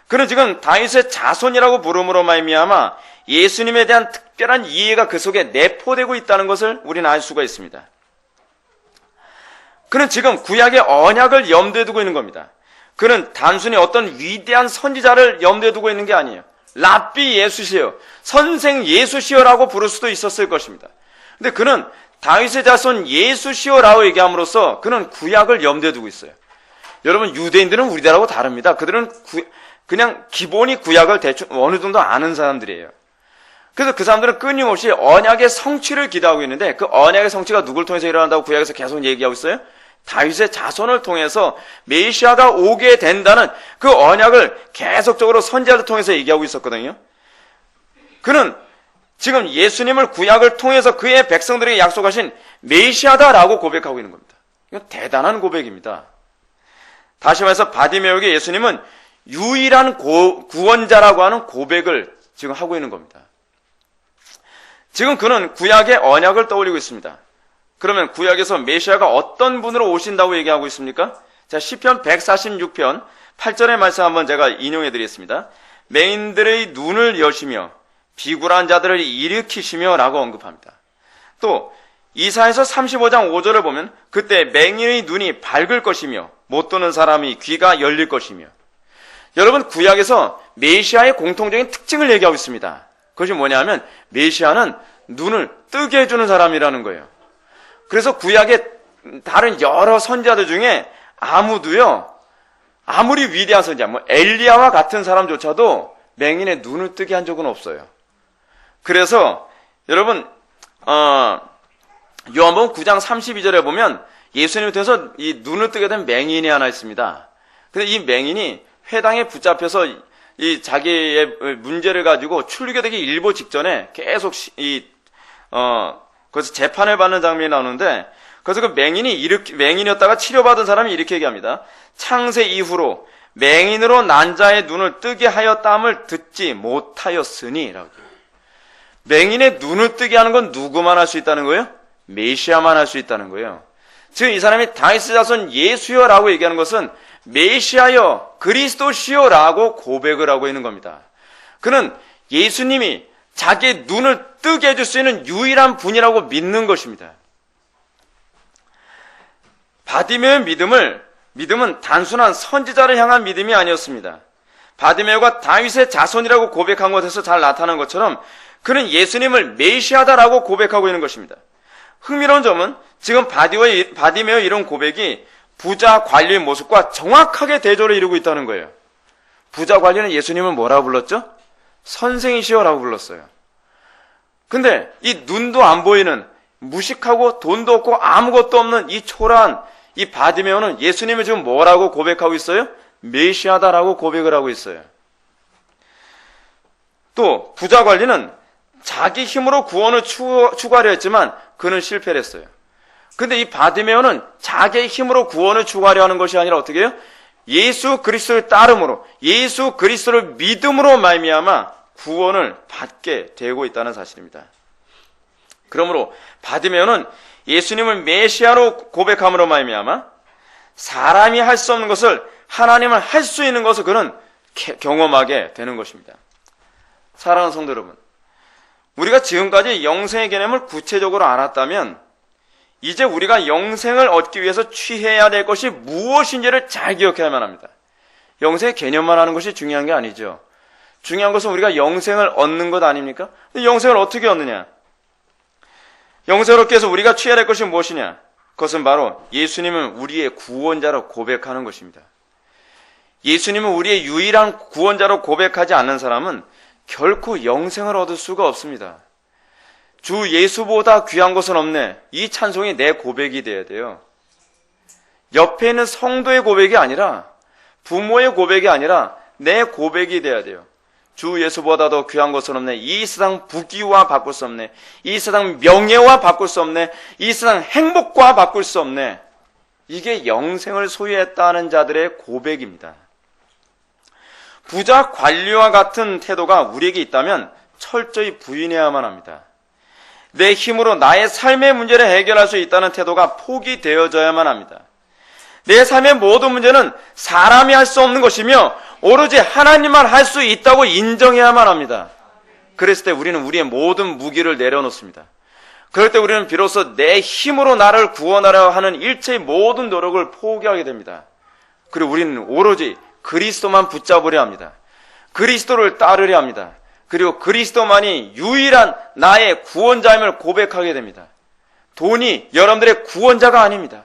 그는 지금 다윗의 자손이라고 부름으로 말미암아 예수님에 대한 특별한 이해가 그 속에 내포되고 있다는 것을 우리는 알 수가 있습니다. 그는 지금 구약의 언약을 염두에 두고 있는 겁니다. 그는 단순히 어떤 위대한 선지자를 염두에 두고 있는 게 아니에요. 랍비 예수시여, 선생 예수시여라고 부를 수도 있었을 것입니다. 근데 그는 다윗의 자손 예수시여라고 얘기함으로써 그는 구약을 염두에 두고 있어요. 여러분, 유대인들은 우리들하고 다릅니다. 그들은 그냥 기본이 구약을 대충 어느 정도 아는 사람들이에요. 그래서 그 사람들은 끊임없이 언약의 성취를 기대하고 있는데 그 언약의 성취가 누굴 통해서 일어난다고 구약에서 계속 얘기하고 있어요? 다윗의 자손을 통해서 메시아가 오게 된다는 그 언약을 계속적으로 선지자를 통해서 얘기하고 있었거든요. 그는 지금 예수님을 구약을 통해서 그의 백성들에게 약속하신 메시아다라고 고백하고 있는 겁니다. 이건 대단한 고백입니다. 다시 말해서 바디메오에게 예수님은 유일한 구원자라고 하는 고백을 지금 하고 있는 겁니다. 지금 그는 구약의 언약을 떠올리고 있습니다. 그러면 구약에서 메시아가 어떤 분으로 오신다고 얘기하고 있습니까? 자, 시편 146편 8절의 말씀 한번 제가 인용해 드리겠습니다. 맹인들의 눈을 여시며 비굴한 자들을 일으키시며 라고 언급합니다. 또 이사야서 35장 5절을 보면 그때 맹인의 눈이 밝을 것이며 못 도는 사람이 귀가 열릴 것이며, 여러분 구약에서 메시아의 공통적인 특징을 얘기하고 있습니다. 그것이 뭐냐면 메시아는 눈을 뜨게 해주는 사람이라는 거예요. 그래서 구약의 다른 여러 선지자들 중에 아무도요, 아무리 위대한 선지자, 엘리야와 같은 사람조차도 맹인의 눈을 뜨게 한 적은 없어요. 그래서 여러분 요한복음 9장 32절에 보면 예수님을 통해서 이 눈을 뜨게 된 맹인이 하나 있습니다. 근데 이 맹인이 회당에 붙잡혀서 이 자기의 문제를 가지고 출교되기 일보 직전에 계속 거기서 재판을 받는 장면이 나오는데, 그래서 그 맹인이었다가 치료받은 사람이 이렇게 얘기합니다. 창세 이후로 맹인으로 난 자의 눈을 뜨게 하였다함을 듣지 못하였으니 라고. 맹인의 눈을 뜨게 하는 건 누구만 할 수 있다는 거예요? 메시아만 할 수 있다는 거예요. 지금 이 사람이 다윗의 자손 예수여라고 얘기하는 것은 메시아여 그리스도시여라고 고백을 하고 있는 겁니다. 그는 예수님이 자기의 눈을 뜨게 해줄 수 있는 유일한 분이라고 믿는 것입니다. 바디메오의 믿음은 단순한 선지자를 향한 믿음이 아니었습니다. 바디메오가 다윗의 자손이라고 고백한 것에서 잘 나타난 것처럼 그는 예수님을 메시아다라고 고백하고 있는 것입니다. 흥미로운 점은 지금 바디메오의 이런 고백이 부자 관리의 모습과 정확하게 대조를 이루고 있다는 거예요. 부자 관리는 예수님을 뭐라고 불렀죠? 선생이시여라고 불렀어요. 근데 이 눈도 안 보이는 무식하고 돈도 없고 아무것도 없는 이 초라한 이 바디메오는 예수님을 지금 뭐라고 고백하고 있어요? 메시아다라고 고백을 하고 있어요. 또 부자 관리는 자기 힘으로 구원을 추구하려 했지만 그는 실패를 했어요. 근데 이 바디메오는 자기의 힘으로 구원을 추구하려 하는 것이 아니라 어떻게 해요? 예수 그리스도를 따름으로, 예수 그리스도를 믿음으로 말미암아 구원을 받게 되고 있다는 사실입니다. 그러므로 바디메오는 예수님을 메시아로 고백함으로 말미암아 사람이 할 수 없는 것을 하나님은 할 수 있는 것을 그는 경험하게 되는 것입니다. 사랑하는 성도 여러분, 우리가 지금까지 영생의 개념을 구체적으로 알았다면 이제 우리가 영생을 얻기 위해서 취해야 될 것이 무엇인지를 잘 기억해야만 합니다. 영생의 개념만 하는 것이 중요한 게 아니죠. 중요한 것은 우리가 영생을 얻는 것 아닙니까? 근데 영생을 어떻게 얻느냐? 영생을 얻기 위해서 우리가 취해야 될 것이 무엇이냐? 그것은 바로 예수님은 우리의 구원자로 고백하는 것입니다. 예수님은 우리의 유일한 구원자로 고백하지 않는 사람은 결코 영생을 얻을 수가 없습니다. 주 예수보다 귀한 것은 없네. 이 찬송이 내 고백이 되어야 돼요. 옆에 있는 성도의 고백이 아니라, 부모의 고백이 아니라 내 고백이 되어야 돼요. 주 예수보다 더 귀한 것은 없네. 이 세상 부귀와 바꿀 수 없네. 이 세상 명예와 바꿀 수 없네. 이 세상 행복과 바꿀 수 없네. 이게 영생을 소유했다는 자들의 고백입니다. 부자 관리와 같은 태도가 우리에게 있다면 철저히 부인해야만 합니다. 내 힘으로 나의 삶의 문제를 해결할 수 있다는 태도가 포기되어져야만 합니다. 내 삶의 모든 문제는 사람이 할 수 없는 것이며 오로지 하나님만 할 수 있다고 인정해야만 합니다. 그랬을 때 우리는 우리의 모든 무기를 내려놓습니다. 그럴 때 우리는 비로소 내 힘으로 나를 구원하려 하는 일체의 모든 노력을 포기하게 됩니다. 그리고 우리는 오로지 그리스도만 붙잡으려 합니다. 그리스도를 따르려 합니다. 그리고 그리스도만이 유일한 나의 구원자임을 고백하게 됩니다. 돈이 여러분들의 구원자가 아닙니다.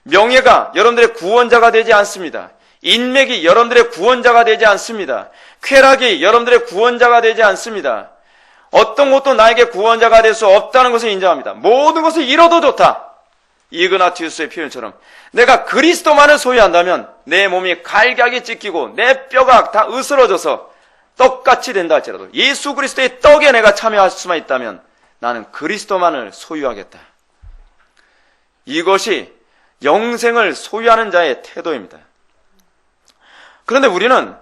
명예가 여러분들의 구원자가 되지 않습니다. 인맥이 여러분들의 구원자가 되지 않습니다. 쾌락이 여러분들의 구원자가 되지 않습니다. 어떤 것도 나에게 구원자가 될 수 없다는 것을 인정합니다. 모든 것을 잃어도 좋다. 이그나티우스의 표현처럼 내가 그리스도만을 소유한다면 내 몸이 갈기하게 찢기고 내 뼈가 다 으스러져서 떡같이 된다 할지라도 예수 그리스도의 떡에 내가 참여할 수만 있다면 나는 그리스도만을 소유하겠다. 이것이 영생을 소유하는 자의 태도입니다. 그런데 우리는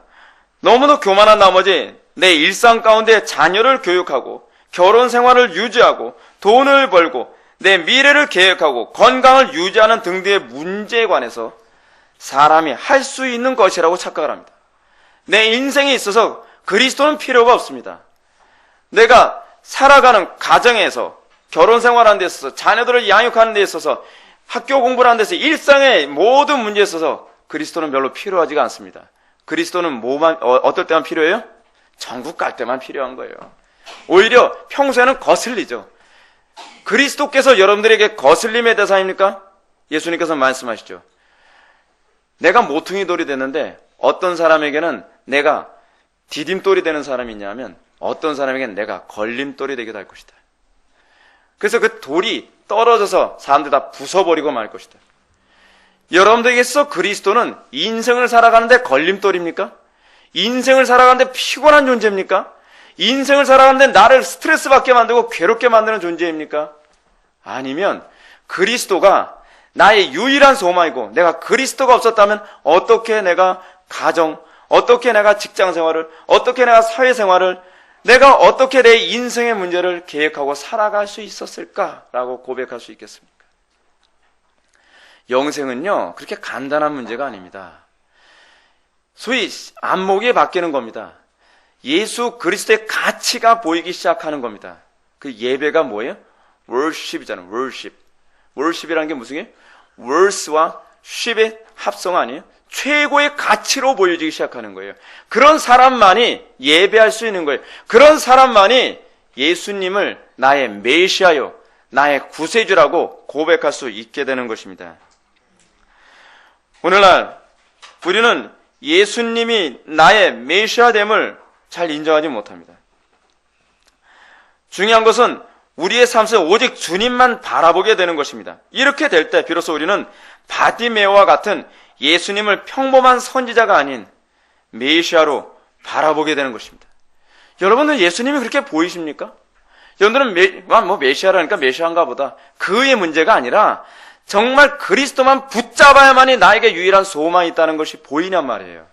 너무도 교만한 나머지 내 일상 가운데 자녀를 교육하고 결혼 생활을 유지하고 돈을 벌고 내 미래를 계획하고 건강을 유지하는 등등의 문제에 관해서 사람이 할 수 있는 것이라고 착각을 합니다. 내 인생에 있어서 그리스도는 필요가 없습니다. 내가 살아가는 가정에서 결혼 생활하는 데 있어서 자녀들을 양육하는 데 있어서 학교 공부를 하는 데 있어서 일상의 모든 문제에 있어서 그리스도는 별로 필요하지가 않습니다. 그리스도는 어떨 때만 필요해요? 천국 갈 때만 필요한 거예요. 오히려 평소에는 거슬리죠. 그리스도께서 여러분들에게 거슬림의 대상입니까? 예수님께서 말씀하시죠. 내가 모퉁이 돌이 됐는데 어떤 사람에게는 내가 디딤돌이 되는 사람이 있냐면 어떤 사람에게는 내가 걸림돌이 되기도 할 것이다. 그래서 그 돌이 떨어져서 사람들 다 부숴버리고 말 것이다. 여러분들에게서 그리스도는 인생을 살아가는데 걸림돌입니까? 인생을 살아가는데 피곤한 존재입니까? 인생을 살아가는데 나를 스트레스 받게 만들고 괴롭게 만드는 존재입니까? 아니면 그리스도가 나의 유일한 소망이고 내가 그리스도가 없었다면 어떻게 내가 가정, 어떻게 내가 직장 생활을, 어떻게 내가 사회 생활을, 내가 어떻게 내 인생의 문제를 계획하고 살아갈 수 있었을까라고 고백할 수 있겠습니까? 영생은요, 그렇게 간단한 문제가 아닙니다. 소위 안목이 바뀌는 겁니다. 예수 그리스도의 가치가 보이기 시작하는 겁니다. 그 예배가 뭐예요? worship이잖아요. worship. worship이라는 게 무슨 게? worth와 ship의 합성 아니에요? 최고의 가치로 보여지기 시작하는 거예요. 그런 사람만이 예배할 수 있는 거예요. 그런 사람만이 예수님을 나의 메시아요, 나의 구세주라고 고백할 수 있게 되는 것입니다. 오늘날 우리는 예수님이 나의 메시아됨을 잘 인정하지 못합니다. 중요한 것은 우리의 삶에서 오직 주님만 바라보게 되는 것입니다. 이렇게 될 때 비로소 우리는 바디메오와 같은 예수님을 평범한 선지자가 아닌 메시아로 바라보게 되는 것입니다. 여러분은 예수님이 그렇게 보이십니까? 여러분들은 메시아라니까 메시아인가 보다. 그의 문제가 아니라 정말 그리스도만 붙잡아야만이 나에게 유일한 소망이 있다는 것이 보이냔 말이에요.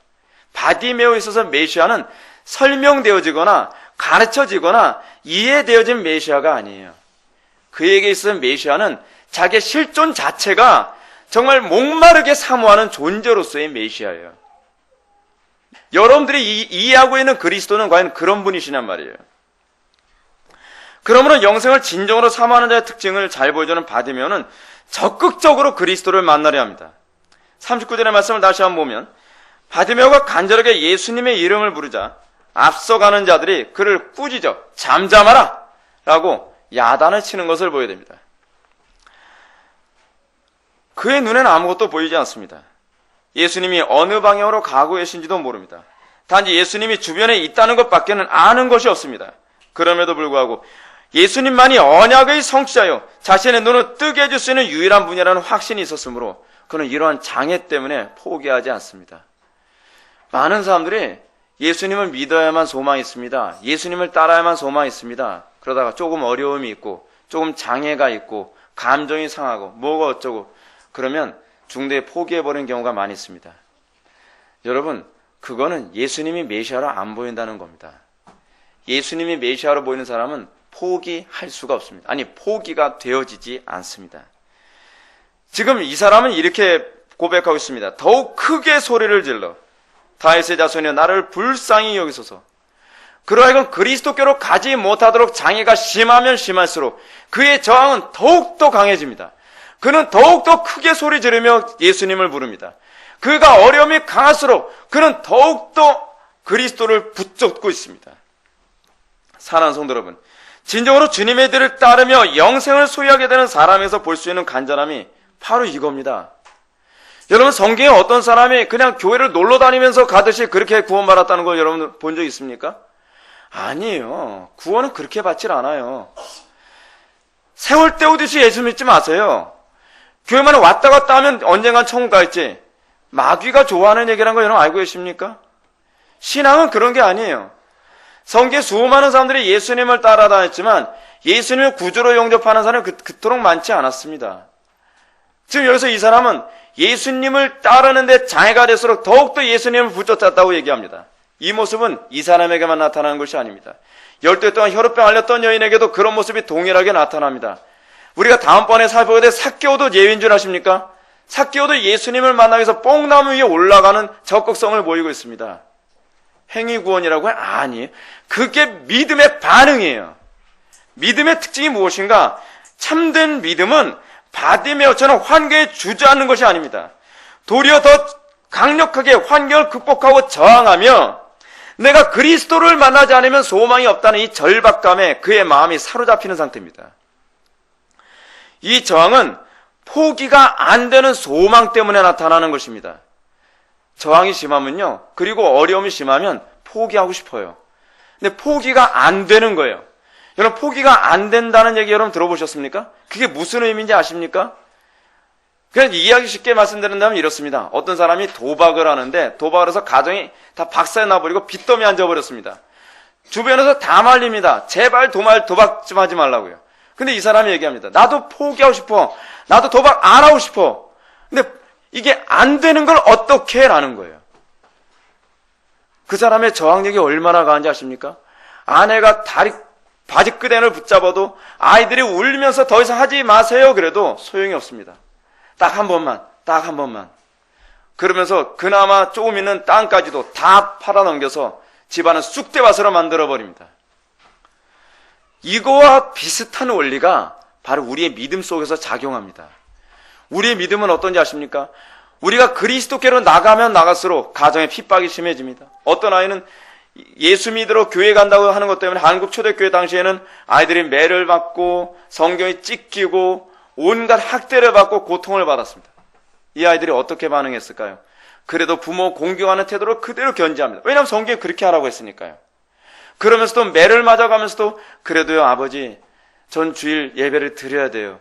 바디메오에 있어서 메시아는 설명되어지거나 가르쳐지거나 이해되어진 메시아가 아니에요. 그에게 있어서 메시아는 자기의 실존 자체가 정말 목마르게 사모하는 존재로서의 메시아예요. 여러분들이 이해하고 있는 그리스도는 과연 그런 분이시냔 말이에요. 그러므로 영생을 진정으로 사모하는 자의 특징을 잘 보여주는 바디메오는 적극적으로 그리스도를 만나려 합니다. 39절의 말씀을 다시 한번 보면 바디메오가 간절하게 예수님의 이름을 부르자 앞서가는 자들이 그를 꾸짖어 잠잠하라 라고 야단을 치는 것을 보여야 됩니다. 그의 눈에는 아무것도 보이지 않습니다. 예수님이 어느 방향으로 가고 계신지도 모릅니다. 단지 예수님이 주변에 있다는 것밖에는 아는 것이 없습니다. 그럼에도 불구하고 예수님만이 언약의 성취자요 자신의 눈을 뜨게 해줄 수 있는 유일한 분이라는 확신이 있었으므로 그는 이러한 장애 때문에 포기하지 않습니다. 많은 사람들이 예수님을 믿어야만 소망이 있습니다. 예수님을 따라야만 소망이 있습니다. 그러다가 조금 어려움이 있고 조금 장애가 있고 감정이 상하고 뭐가 어쩌고 그러면 중대에 포기해버리는 경우가 많이 있습니다. 여러분, 그거는 예수님이 메시아로 안 보인다는 겁니다. 예수님이 메시아로 보이는 사람은 포기할 수가 없습니다. 아니, 포기가 되어지지 않습니다. 지금 이 사람은 이렇게 고백하고 있습니다. 더욱 크게 소리를 질러 다윗의 자손이여 나를 불쌍히 여기소서. 그러하여금 그리스도께로 가지 못하도록 장애가 심하면 심할수록 그의 저항은 더욱더 강해집니다. 그는 더욱더 크게 소리 지르며 예수님을 부릅니다. 그가 어려움이 강할수록 그는 더욱더 그리스도를 붙잡고 있습니다. 사랑하는 성도 여러분, 진정으로 주님의 뒤를 따르며 영생을 소유하게 되는 사람에서 볼 수 있는 간절함이 바로 이겁니다. 여러분, 성경에 어떤 사람이 그냥 교회를 놀러 다니면서 가듯이 그렇게 구원받았다는 걸 여러분 본 적 있습니까? 아니에요. 구원은 그렇게 받질 않아요. 세월 때우듯이 예수 믿지 마세요. 교회만 왔다 갔다 하면 언젠간 천국 가있지. 마귀가 좋아하는 얘기라는 거 여러분 알고 계십니까? 신앙은 그런 게 아니에요. 성경에 수많은 사람들이 예수님을 따라다녔지만 예수님을 구주로 영접하는 사람이 그토록 많지 않았습니다. 지금 여기서 이 사람은 예수님을 따르는데 장애가 될수록 더욱더 예수님을 붙잡았다고 얘기합니다. 이 모습은 이 사람에게만 나타나는 것이 아닙니다. 12해 동안 혈우병 앓렸던 여인에게도 그런 모습이 동일하게 나타납니다. 우리가 다음번에 살펴보게 될 삭개오도 예외인 줄 아십니까? 삭개오도 예수님을 만나기 위해서 뽕나무 위에 올라가는 적극성을 보이고 있습니다. 행위구원이라고요? 아니에요. 그게 믿음의 반응이에요. 믿음의 특징이 무엇인가? 참된 믿음은 바디메어처럼 환경에 주저앉는 것이 아닙니다. 도리어 더 강력하게 환경을 극복하고 저항하며 내가 그리스도를 만나지 않으면 소망이 없다는 이 절박감에 그의 마음이 사로잡히는 상태입니다. 이 저항은 포기가 안 되는 소망 때문에 나타나는 것입니다. 저항이 심하면요, 그리고 어려움이 심하면 포기하고 싶어요. 근데 포기가 안 되는 거예요. 여러분, 포기가 안 된다는 얘기 여러분 들어보셨습니까? 그게 무슨 의미인지 아십니까? 그냥 이해하기 쉽게 말씀드린다면 이렇습니다. 어떤 사람이 도박을 하는데 도박을 해서 가정이 다 박살이 나버리고 빚더미에 앉아버렸습니다. 주변에서 다 말립니다. 제발 도박 좀 하지 말라고요. 근데 이 사람이 얘기합니다. 나도 포기하고 싶어. 나도 도박 안 하고 싶어. 근데 이게 안 되는 걸 어떻게 라는 거예요. 그 사람의 저항력이 얼마나 강한지 아십니까? 아내가 바지 끄댕이를 붙잡아도 아이들이 울면서 더 이상 하지 마세요 그래도 소용이 없습니다. 딱 한 번만. 그러면서 그나마 조금 있는 땅까지도 다 팔아넘겨서 집안은 쑥대밭으로 만들어버립니다. 이거와 비슷한 원리가 바로 우리의 믿음 속에서 작용합니다. 우리의 믿음은 어떤지 아십니까? 우리가 그리스도께로 나가면 나갈수록 가정에 핍박이 심해집니다. 어떤 아이는 예수 믿으러 교회 간다고 하는 것 때문에 한국 초대교회 당시에는 아이들이 매를 맞고 성경이 찢기고 온갖 학대를 받고 고통을 받았습니다. 이 아이들이 어떻게 반응했을까요? 그래도 부모 공경하는 태도를 그대로 견지합니다. 왜냐하면 성경이 그렇게 하라고 했으니까요. 그러면서도 매를 맞아가면서도 그래도요 아버지 전 주일 예배를 드려야 돼요.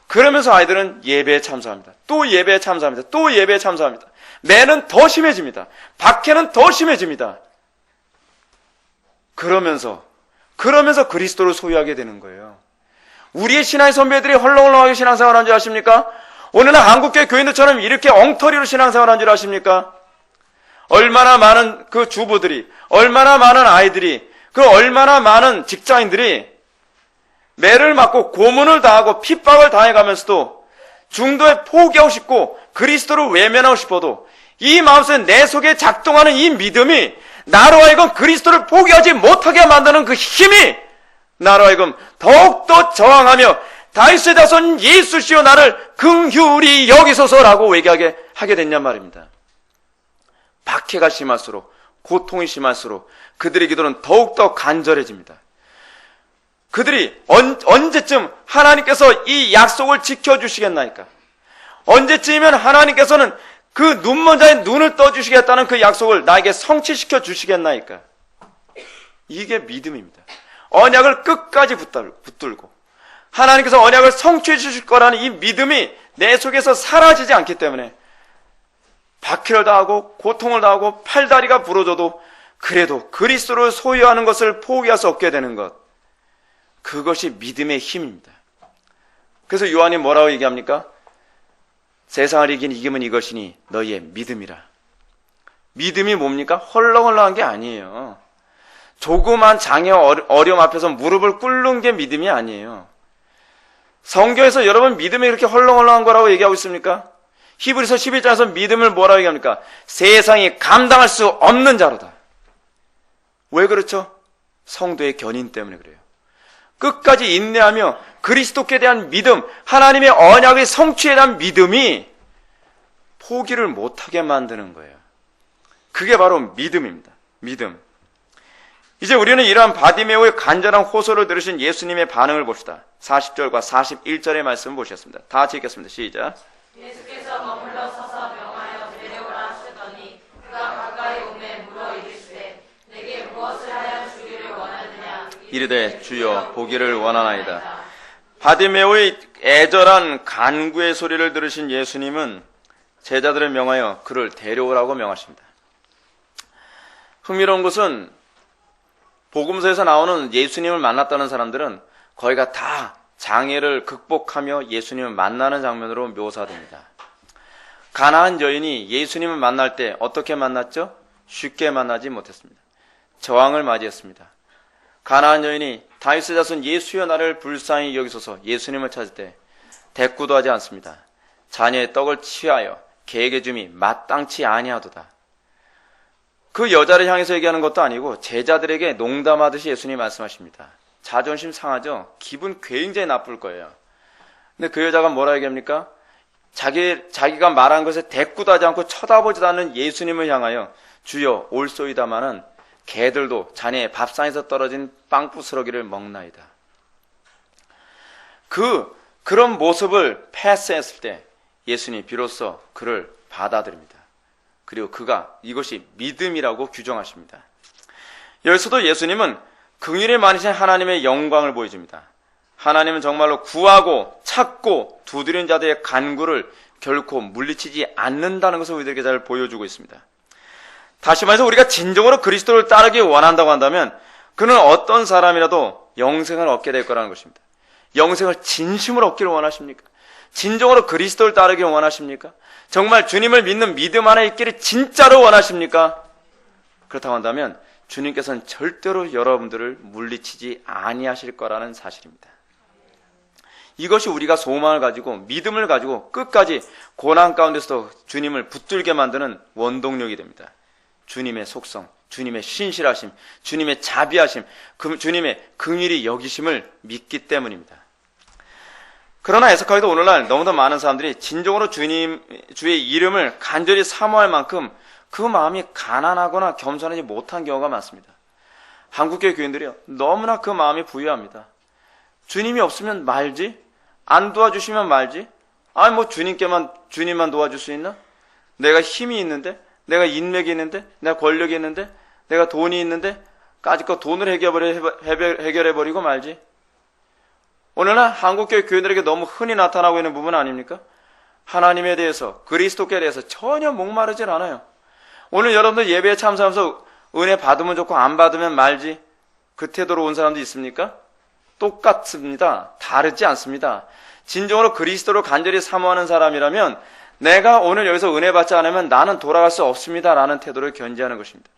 그러면서 아이들은 예배에 참석합니다. 또 예배에 참석합니다. 또 예배에 참석합니다. 매는 더 심해집니다. 박해는 더 심해집니다. 그러면서 그리스도를 소유하게 되는 거예요. 우리의 신앙의 선배들이 헐렁헐렁하게 신앙생활한 줄 아십니까? 오늘날 한국교회 교인들처럼 이렇게 엉터리로 신앙생활한 줄 아십니까? 얼마나 많은 그 주부들이, 얼마나 많은 아이들이, 그 얼마나 많은 직장인들이 매를 맞고 고문을 당하고 핍박을 당해가면서도 중도에 포기하고 싶고 그리스도를 외면하고 싶어도 이 마음속에 내 속에 작동하는 이 믿음이 나로 하여금 그리스도를 포기하지 못하게 만드는 그 힘이 나로 하여금 더욱더 저항하며 다윗의 자손 예수시여 나를 긍휼히 여기소서라고 외기하게 하게 됐냔 말입니다. 박해가 심할수록 고통이 심할수록 그들의 기도는 더욱더 간절해집니다. 그들이 언제쯤 하나님께서 이 약속을 지켜주시겠나이까? 언제쯤이면 하나님께서는 그 눈먼 자의 눈을 떠주시겠다는 그 약속을 나에게 성취시켜 주시겠나이까? 이게 믿음입니다. 언약을 끝까지 붙들고 하나님께서 언약을 성취해 주실 거라는 이 믿음이 내 속에서 사라지지 않기 때문에 박해를 당하고 고통을 당하고 팔다리가 부러져도 그래도 그리스도를 소유하는 것을 포기할 수 없게 되는 것, 그것이 믿음의 힘입니다. 그래서 요한이 뭐라고 얘기합니까? 세상을 이기면 이것이니 너희의 믿음이라. 믿음이 뭡니까? 헐렁헐렁한 게 아니에요. 조그만 장애 어려움 앞에서 무릎을 꿇는 게 믿음이 아니에요. 성경에서 여러분 믿음이 그렇게 헐렁헐렁한 거라고 얘기하고 있습니까? 히브리서 11장에서 믿음을 뭐라고 얘기합니까? 세상이 감당할 수 없는 자로다. 왜 그렇죠? 성도의 견인 때문에 그래요. 끝까지 인내하며 그리스도께 대한 믿음, 하나님의 언약의 성취에 대한 믿음이 포기를 못하게 만드는 거예요. 그게 바로 믿음입니다. 믿음. 이제 우리는 이러한 바디메오의 간절한 호소를 들으신 예수님의 반응을 봅시다. 40절과 41절의 말씀을 보셨습니다. 다 같이 읽겠습니다. 시작. 예수께서 머물러 서서 명하여 데려오라 하시더니 그가 가까이 오매 물어 이르시되 내게 무엇을 하여 주기를 원하느냐 이르되 주여 보기를 원하나이다. 바디메오의 애절한 간구의 소리를 들으신 예수님은 제자들을 명하여 그를 데려오라고 명하십니다. 흥미로운 것은 복음서에서 나오는 예수님을 만났다는 사람들은 거의가 다 장애를 극복하며 예수님을 만나는 장면으로 묘사됩니다. 가나안 여인이 예수님을 만날 때 어떻게 만났죠? 쉽게 만나지 못했습니다. 저항을 맞이했습니다. 가나안 여인이 다윗의 자손 예수여 나를 불쌍히 여기소서 예수님을 찾을 때 대꾸도 하지 않습니다. 자녀의 떡을 취하여 개에게 줌이 마땅치 아니하도다. 그 여자를 향해서 얘기하는 것도 아니고 제자들에게 농담하듯이 예수님이 말씀하십니다. 자존심 상하죠? 기분 굉장히 나쁠 거예요. 근데 그 여자가 뭐라 얘기합니까? 자기가 말한 것에 대꾸도 하지 않고 쳐다보지도 않는 예수님을 향하여 주여 올소이다마는 개들도 자네의 밥상에서 떨어진 빵 부스러기를 먹나이다. 그런 모습을 패스했을 때 예수님이 비로소 그를 받아들입니다. 그리고 그가 이것이 믿음이라고 규정하십니다. 여기서도 예수님은 긍휼이 많으신 하나님의 영광을 보여줍니다. 하나님은 정말로 구하고 찾고 두드리는 자들의 간구를 결코 물리치지 않는다는 것을 우리들에게 잘 보여주고 있습니다. 다시 말해서 우리가 진정으로 그리스도를 따르기 원한다고 한다면 그는 어떤 사람이라도 영생을 얻게 될 거라는 것입니다. 영생을 진심으로 얻기를 원하십니까? 진정으로 그리스도를 따르기를 원하십니까? 정말 주님을 믿는 믿음 안에 있기를 진짜로 원하십니까? 그렇다고 한다면 주님께서는 절대로 여러분들을 물리치지 아니하실 거라는 사실입니다. 이것이 우리가 소망을 가지고 믿음을 가지고 끝까지 고난 가운데서도 주님을 붙들게 만드는 원동력이 됩니다. 주님의 속성, 주님의 신실하심, 주님의 자비하심, 주님의 긍휼히 여기심을 믿기 때문입니다. 그러나 애석하게도 오늘날 너무나 많은 사람들이 진정으로 주의 이름을 간절히 사모할 만큼 그 마음이 가난하거나 겸손하지 못한 경우가 많습니다. 한국교회 교인들이요, 너무나 그 마음이 부유합니다. 주님이 없으면 말지? 안 도와주시면 말지? 주님만 도와줄 수 있나? 내가 힘이 있는데? 내가 인맥이 있는데? 내가 권력이 있는데? 내가 돈이 있는데? 까짓것 돈을 해결해버리고 말지? 오늘날 한국교회 교인들에게 너무 흔히 나타나고 있는 부분 아닙니까? 하나님에 대해서, 그리스도께 대해서 전혀 목마르질 않아요. 오늘 여러분들 예배에 참석하면서 은혜 받으면 좋고 안 받으면 말지? 그 태도로 온 사람도 있습니까? 똑같습니다. 다르지 않습니다. 진정으로 그리스도를 간절히 사모하는 사람이라면 내가 오늘 여기서 은혜 받지 않으면 나는 돌아갈 수 없습니다 라는 태도를 견지하는 것입니다.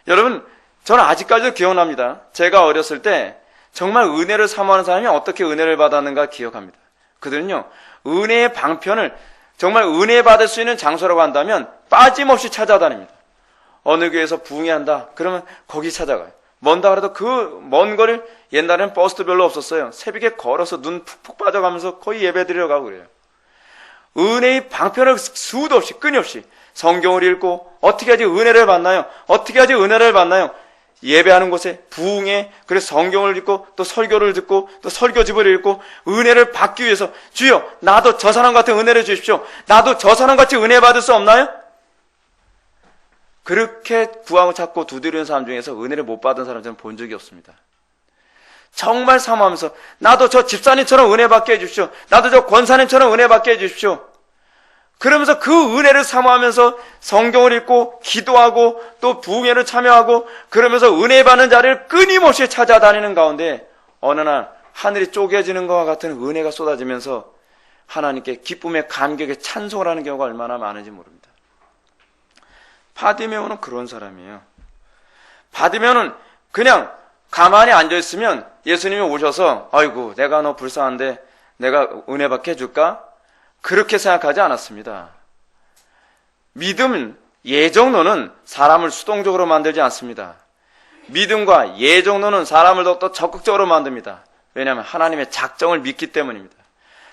여러분, 저는 아직까지도 기억납니다. 제가 어렸을 때 정말 은혜를 사모하는 사람이 어떻게 은혜를 받았는가 기억합니다. 그들은요, 은혜의 방편을 정말 은혜 받을 수 있는 장소라고 한다면 빠짐없이 찾아다닙니다. 어느 교회에서 부흥회한다 그러면 거기 찾아가요. 먼다 그래도 그 먼 거리를, 옛날에는 버스도 별로 없었어요. 새벽에 걸어서 눈 푹푹 빠져가면서 거의 예배 드리러 가고 그래요. 은혜의 방편을 수도 없이 끊임없이 성경을 읽고 어떻게 하지 은혜를 받나요? 어떻게 하지 은혜를 받나요? 예배하는 곳에 부흥회, 그래서 성경을 읽고 또 설교를 듣고 또 설교집을 읽고 은혜를 받기 위해서 주여 나도 저 사람 같은 은혜를 주십시오. 나도 저 사람 같이 은혜 받을 수 없나요? 그렇게 구하고 찾고 두드리는 사람 중에서 은혜를 못 받은 사람 저는 본 적이 없습니다. 정말 사모하면서 나도 저 집사님처럼 은혜 받게 해주십시오. 나도 저 권사님처럼 은혜 받게 해주십시오. 그러면서 그 은혜를 사모하면서 성경을 읽고 기도하고 또 부흥회를 참여하고 그러면서 은혜 받는 자리를 끊임없이 찾아다니는 가운데 어느 날 하늘이 쪼개지는 것과 같은 은혜가 쏟아지면서 하나님께 기쁨의 감격에 찬송을 하는 경우가 얼마나 많은지 모릅니다. 바디메오는 그런 사람이에요. 바디메오는 그냥 가만히 앉아있으면 예수님이 오셔서 아이고 내가 너 불쌍한데 내가 은혜 받게 해줄까? 그렇게 생각하지 않았습니다. 믿음, 예정론은 사람을 수동적으로 만들지 않습니다. 믿음과 예정론은 사람을 더욱더 적극적으로 만듭니다. 왜냐하면 하나님의 작정을 믿기 때문입니다.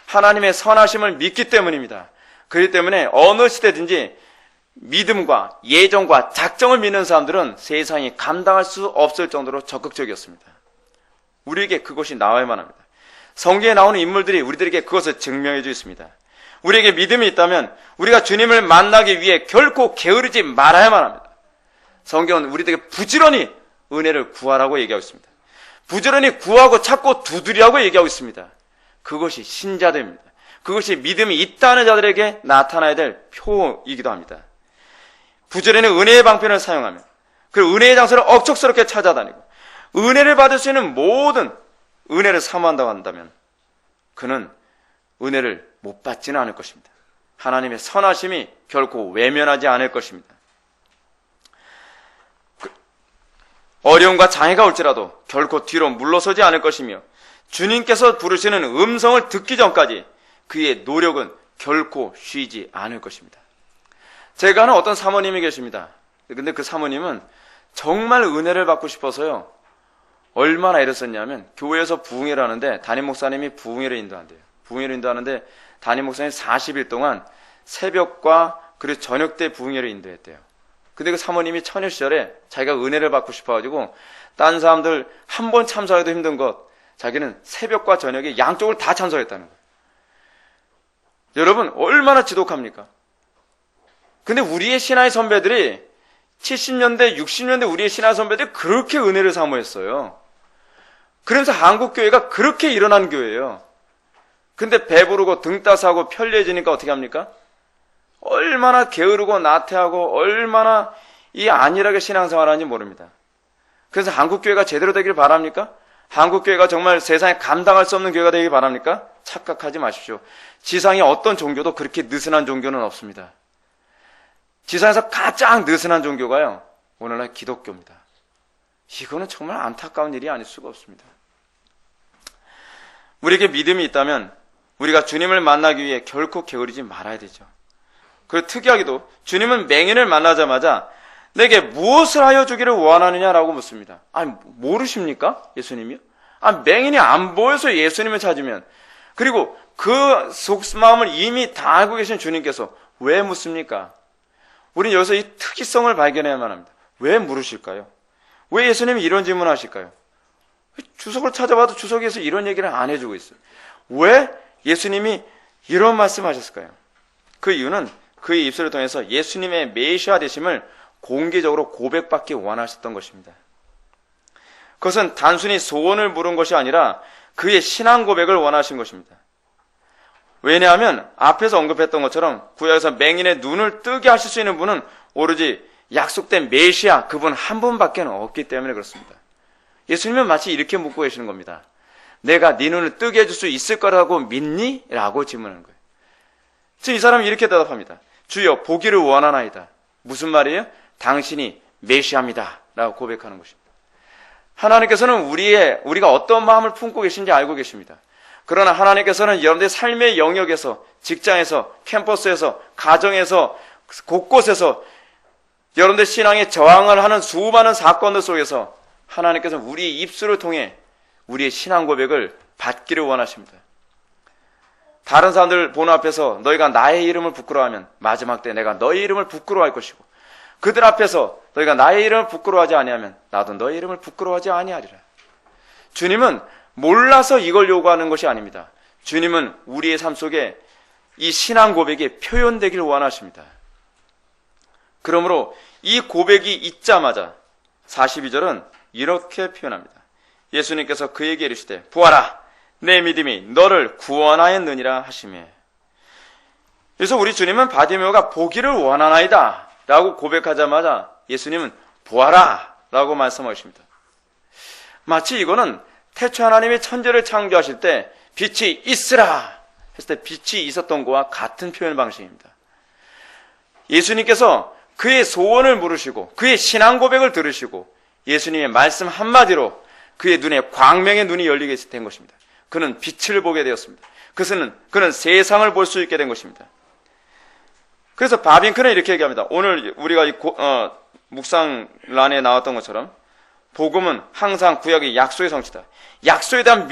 하나님의 선하심을 믿기 때문입니다. 그렇기 때문에 어느 시대든지 믿음과 예정과 작정을 믿는 사람들은 세상이 감당할 수 없을 정도로 적극적이었습니다. 우리에게 그것이 나와야만 합니다. 성경에 나오는 인물들이 우리들에게 그것을 증명해 주 있습니다. 우리에게 믿음이 있다면 우리가 주님을 만나기 위해 결코 게으르지 말아야만 합니다. 성경은 우리들에게 부지런히 은혜를 구하라고 얘기하고 있습니다. 부지런히 구하고 찾고 두드리라고 얘기하고 있습니다. 그것이 신자들입니다. 그것이 믿음이 있다는 자들에게 나타나야 될 표이기도 합니다. 부지런히 은혜의 방편을 사용하며 그 은혜의 장소를 억척스럽게 찾아다니고 은혜를 받을 수 있는 모든 은혜를 사모한다고 한다면 그는 은혜를 못 받지는 않을 것입니다. 하나님의 선하심이 결코 외면하지 않을 것입니다. 어려움과 장애가 올지라도 결코 뒤로 물러서지 않을 것이며 주님께서 부르시는 음성을 듣기 전까지 그의 노력은 결코 쉬지 않을 것입니다. 제가 아는 어떤 사모님이 계십니다. 근데 그 사모님은 정말 은혜를 받고 싶어서요. 얼마나 애를 썼냐면 교회에서 부흥회를 하는데 담임 목사님이 부흥회를 인도한대요. 부흥회를 인도하는데 담임 목사님이 40일 동안 새벽과 그리고 저녁 때 부흥회를 인도했대요. 근데 그 사모님이 처녀 시절에 자기가 은혜를 받고 싶어가지고 딴 사람들 한 번 참석해도 힘든 것 자기는 새벽과 저녁에 양쪽을 다 참석했다는 거예요. 여러분 얼마나 지독합니까? 근데 우리의 신화의 선배들이 70년대 60년대 우리의 신화 선배들이 그렇게 은혜를 사모했어요. 그래서 한국교회가 그렇게 일어난 교회예요. 근데 배부르고 등 따스하고 편리해지니까 어떻게 합니까? 얼마나 게으르고 나태하고 얼마나 이 안일하게 신앙생활을 하는지 모릅니다. 그래서 한국교회가 제대로 되길 바랍니까? 한국교회가 정말 세상에 감당할 수 없는 교회가 되길 바랍니까? 착각하지 마십시오. 지상에 어떤 종교도 그렇게 느슨한 종교는 없습니다. 지상에서 가장 느슨한 종교가요, 오늘날 기독교입니다. 이거는 정말 안타까운 일이 아닐 수가 없습니다. 우리에게 믿음이 있다면 우리가 주님을 만나기 위해 결코 게으르지 말아야 되죠. 그리고 특이하게도 주님은 맹인을 만나자마자 내게 무엇을 하여 주기를 원하느냐라고 묻습니다. 아니 모르십니까? 예수님이요? 맹인이 안 보여서 예수님을 찾으면, 그리고 그 속마음을 이미 다 알고 계신 주님께서 왜 묻습니까? 우리는 여기서 이 특이성을 발견해야만 합니다. 왜 물으실까요? 왜 예수님이 이런 질문을 하실까요? 주석을 찾아봐도 주석에서 이런 얘기를 안 해주고 있어요. 왜 예수님이 이런 말씀하셨을까요? 그 이유는 그의 입술을 통해서 예수님의 메시아 되심을 공개적으로 고백받기 원하셨던 것입니다. 그것은 단순히 소원을 물은 것이 아니라 그의 신앙 고백을 원하신 것입니다. 왜냐하면 앞에서 언급했던 것처럼 구약에서 맹인의 눈을 뜨게 하실 수 있는 분은 오로지 약속된 메시아 그분 한 분밖에 없기 때문에 그렇습니다. 예수님은 마치 이렇게 묻고 계시는 겁니다. 내가 네 눈을 뜨게 해줄 수 있을 거라고 믿니? 라고 질문하는 거예요. 지금 이 사람이 이렇게 대답합니다. 주여 보기를 원하나이다. 무슨 말이에요? 당신이 메시아입니다. 라고 고백하는 것입니다. 하나님께서는 우리가 어떤 마음을 품고 계신지 알고 계십니다. 그러나 하나님께서는 여러분들의 삶의 영역에서, 직장에서, 캠퍼스에서, 가정에서, 곳곳에서 여러분들 신앙에 저항을 하는 수많은 사건들 속에서 하나님께서는 우리의 입술을 통해 우리의 신앙 고백을 받기를 원하십니다. 다른 사람들 보는 앞에서 너희가 나의 이름을 부끄러워하면 마지막 때 내가 너희 이름을 부끄러워할 것이고, 그들 앞에서 너희가 나의 이름을 부끄러워하지 아니하면 나도 너희 이름을 부끄러워하지 아니하리라. 주님은 몰라서 이걸 요구하는 것이 아닙니다. 주님은 우리의 삶 속에 이 신앙 고백이 표현되기를 원하십니다. 그러므로 이 고백이 있자마자 42절은 이렇게 표현합니다. 예수님께서 그에게 이르시되 보아라 내 믿음이 너를 구원하였느니라 하시매. 그래서 우리 주님은 바디메오가 보기를 원하나이다 라고 고백하자마자 예수님은 보아라 라고 말씀하십니다. 마치 이거는 태초 하나님이 천지를 창조하실 때 빛이 있으라 했을 때 빛이 있었던 것과 같은 표현 방식입니다. 예수님께서 그의 소원을 물으시고 그의 신앙 고백을 들으시고 예수님의 말씀 한마디로 그의 눈에 광명의 눈이 열리게 된 것입니다. 그는 빛을 보게 되었습니다. 그는 세상을 볼 수 있게 된 것입니다. 그래서 바빙크는 이렇게 얘기합니다. 오늘 우리가 묵상란에 나왔던 것처럼 복음은 항상 구약의 약속의 성취다. 약속에 대한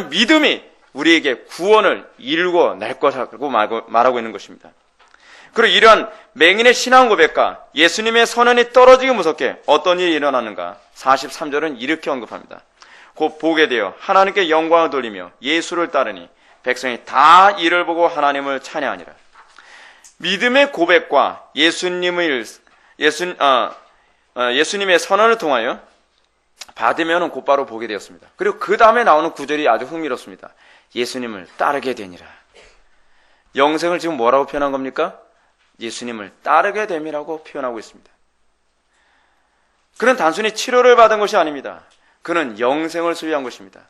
믿음이 우리에게 구원을 이루고 낼 것이라고 말하고 있는 것입니다. 그리고 이러한 맹인의 신앙 고백과 예수님의 선언이 떨어지기 무섭게 어떤 일이 일어나는가? 43절은 이렇게 언급합니다. 곧 보게 되어 하나님께 영광을 돌리며 예수를 따르니 백성이 다 이를 보고 하나님을 찬양하니라. 믿음의 고백과 예수님의 선언을 통하여 바디메오는 곧바로 보게 되었습니다. 그리고 그 다음에 나오는 구절이 아주 흥미롭습니다. 예수님을 따르게 되니라. 영생을 지금 뭐라고 표현한 겁니까? 예수님을 따르게 됨이라고 표현하고 있습니다. 그는 단순히 치료를 받은 것이 아닙니다. 그는 영생을 소유한 것입니다.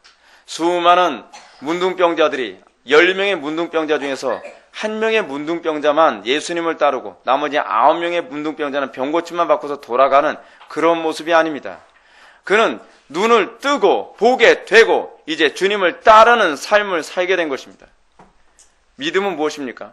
수많은 문둥병자들이 10명의 문둥병자 중에서 1명의 문둥병자만 예수님을 따르고 나머지 9명의 문둥병자는 병고침만 받고서 돌아가는 그런 모습이 아닙니다. 그는 눈을 뜨고 보게 되고 이제 주님을 따르는 삶을 살게 된 것입니다. 믿음은 무엇입니까?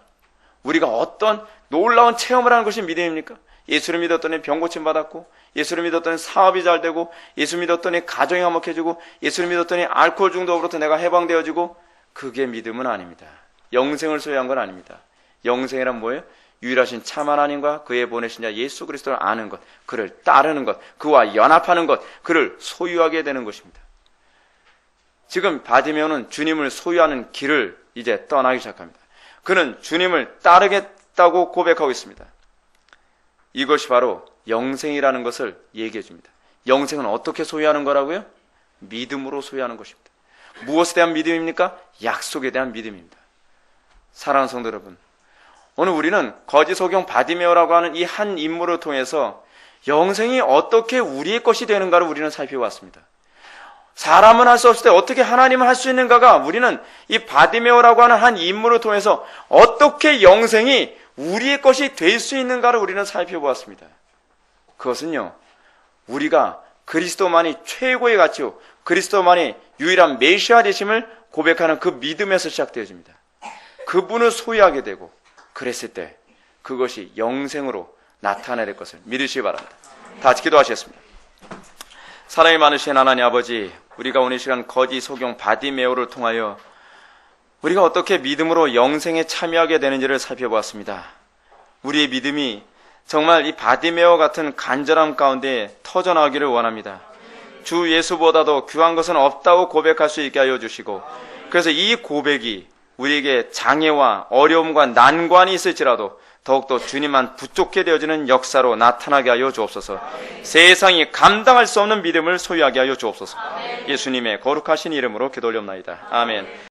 우리가 어떤 놀라운 체험을 하는 것이 믿음입니까? 예수를 믿었더니 병고침 받았고, 예수를 믿었더니 사업이 잘 되고, 예수 믿었더니 가정이 화목해지고, 예수를 믿었더니 알코올 중독으로부터 내가 해방되어지고, 그게 믿음은 아닙니다. 영생을 소유한 건 아닙니다. 영생이란 뭐예요? 유일하신 참 하나님과 그의 보내신 자 예수 그리스도를 아는 것, 그를 따르는 것, 그와 연합하는 것, 그를 소유하게 되는 것입니다. 지금 바디메오는 주님을 소유하는 길을 이제 떠나기 시작합니다. 그는 주님을 따르겠다고 고백하고 있습니다. 이것이 바로 영생이라는 것을 얘기해 줍니다. 영생은 어떻게 소유하는 거라고요? 믿음으로 소유하는 것입니다. 무엇에 대한 믿음입니까? 약속에 대한 믿음입니다. 사랑하는 성도 여러분, 오늘 우리는 거짓 소경 바디메오라고 하는 이 한 인물을 통해서 영생이 어떻게 우리의 것이 되는가를 우리는 살펴봤습니다. 사람은 할 수 없을 때 어떻게 하나님은 할 수 있는가가 우리는 이 바디메오라고 하는 한 인물을 통해서 어떻게 영생이 우리의 것이 될 수 있는가를 우리는 살펴보았습니다. 그것은요, 우리가 그리스도만이 최고의 가치요, 그리스도만이 유일한 메시아 되심을 고백하는 그 믿음에서 시작되어집니다. 그분을 소유하게 되고 그랬을 때 그것이 영생으로 나타나야 될 것을 믿으시기 바랍니다. 다 같이 기도하시겠습니다. 사랑이 많으신 하나님 아버지, 우리가 오늘 시간 거짓 소경 바디메오를 통하여 우리가 어떻게 믿음으로 영생에 참여하게 되는지를 살펴보았습니다. 우리의 믿음이 정말 이 바디메오 같은 간절함 가운데 터져나오기를 원합니다. 주 예수보다도 귀한 것은 없다고 고백할 수 있게 하여 주시고, 그래서 이 고백이 우리에게 장애와 어려움과 난관이 있을지라도 더욱더 주님만 붙잡게 되어지는 역사로 나타나게 하여 주옵소서. 세상이 감당할 수 없는 믿음을 소유하게 하여 주옵소서. 예수님의 거룩하신 이름으로 기도 올려옵나이다. 아멘.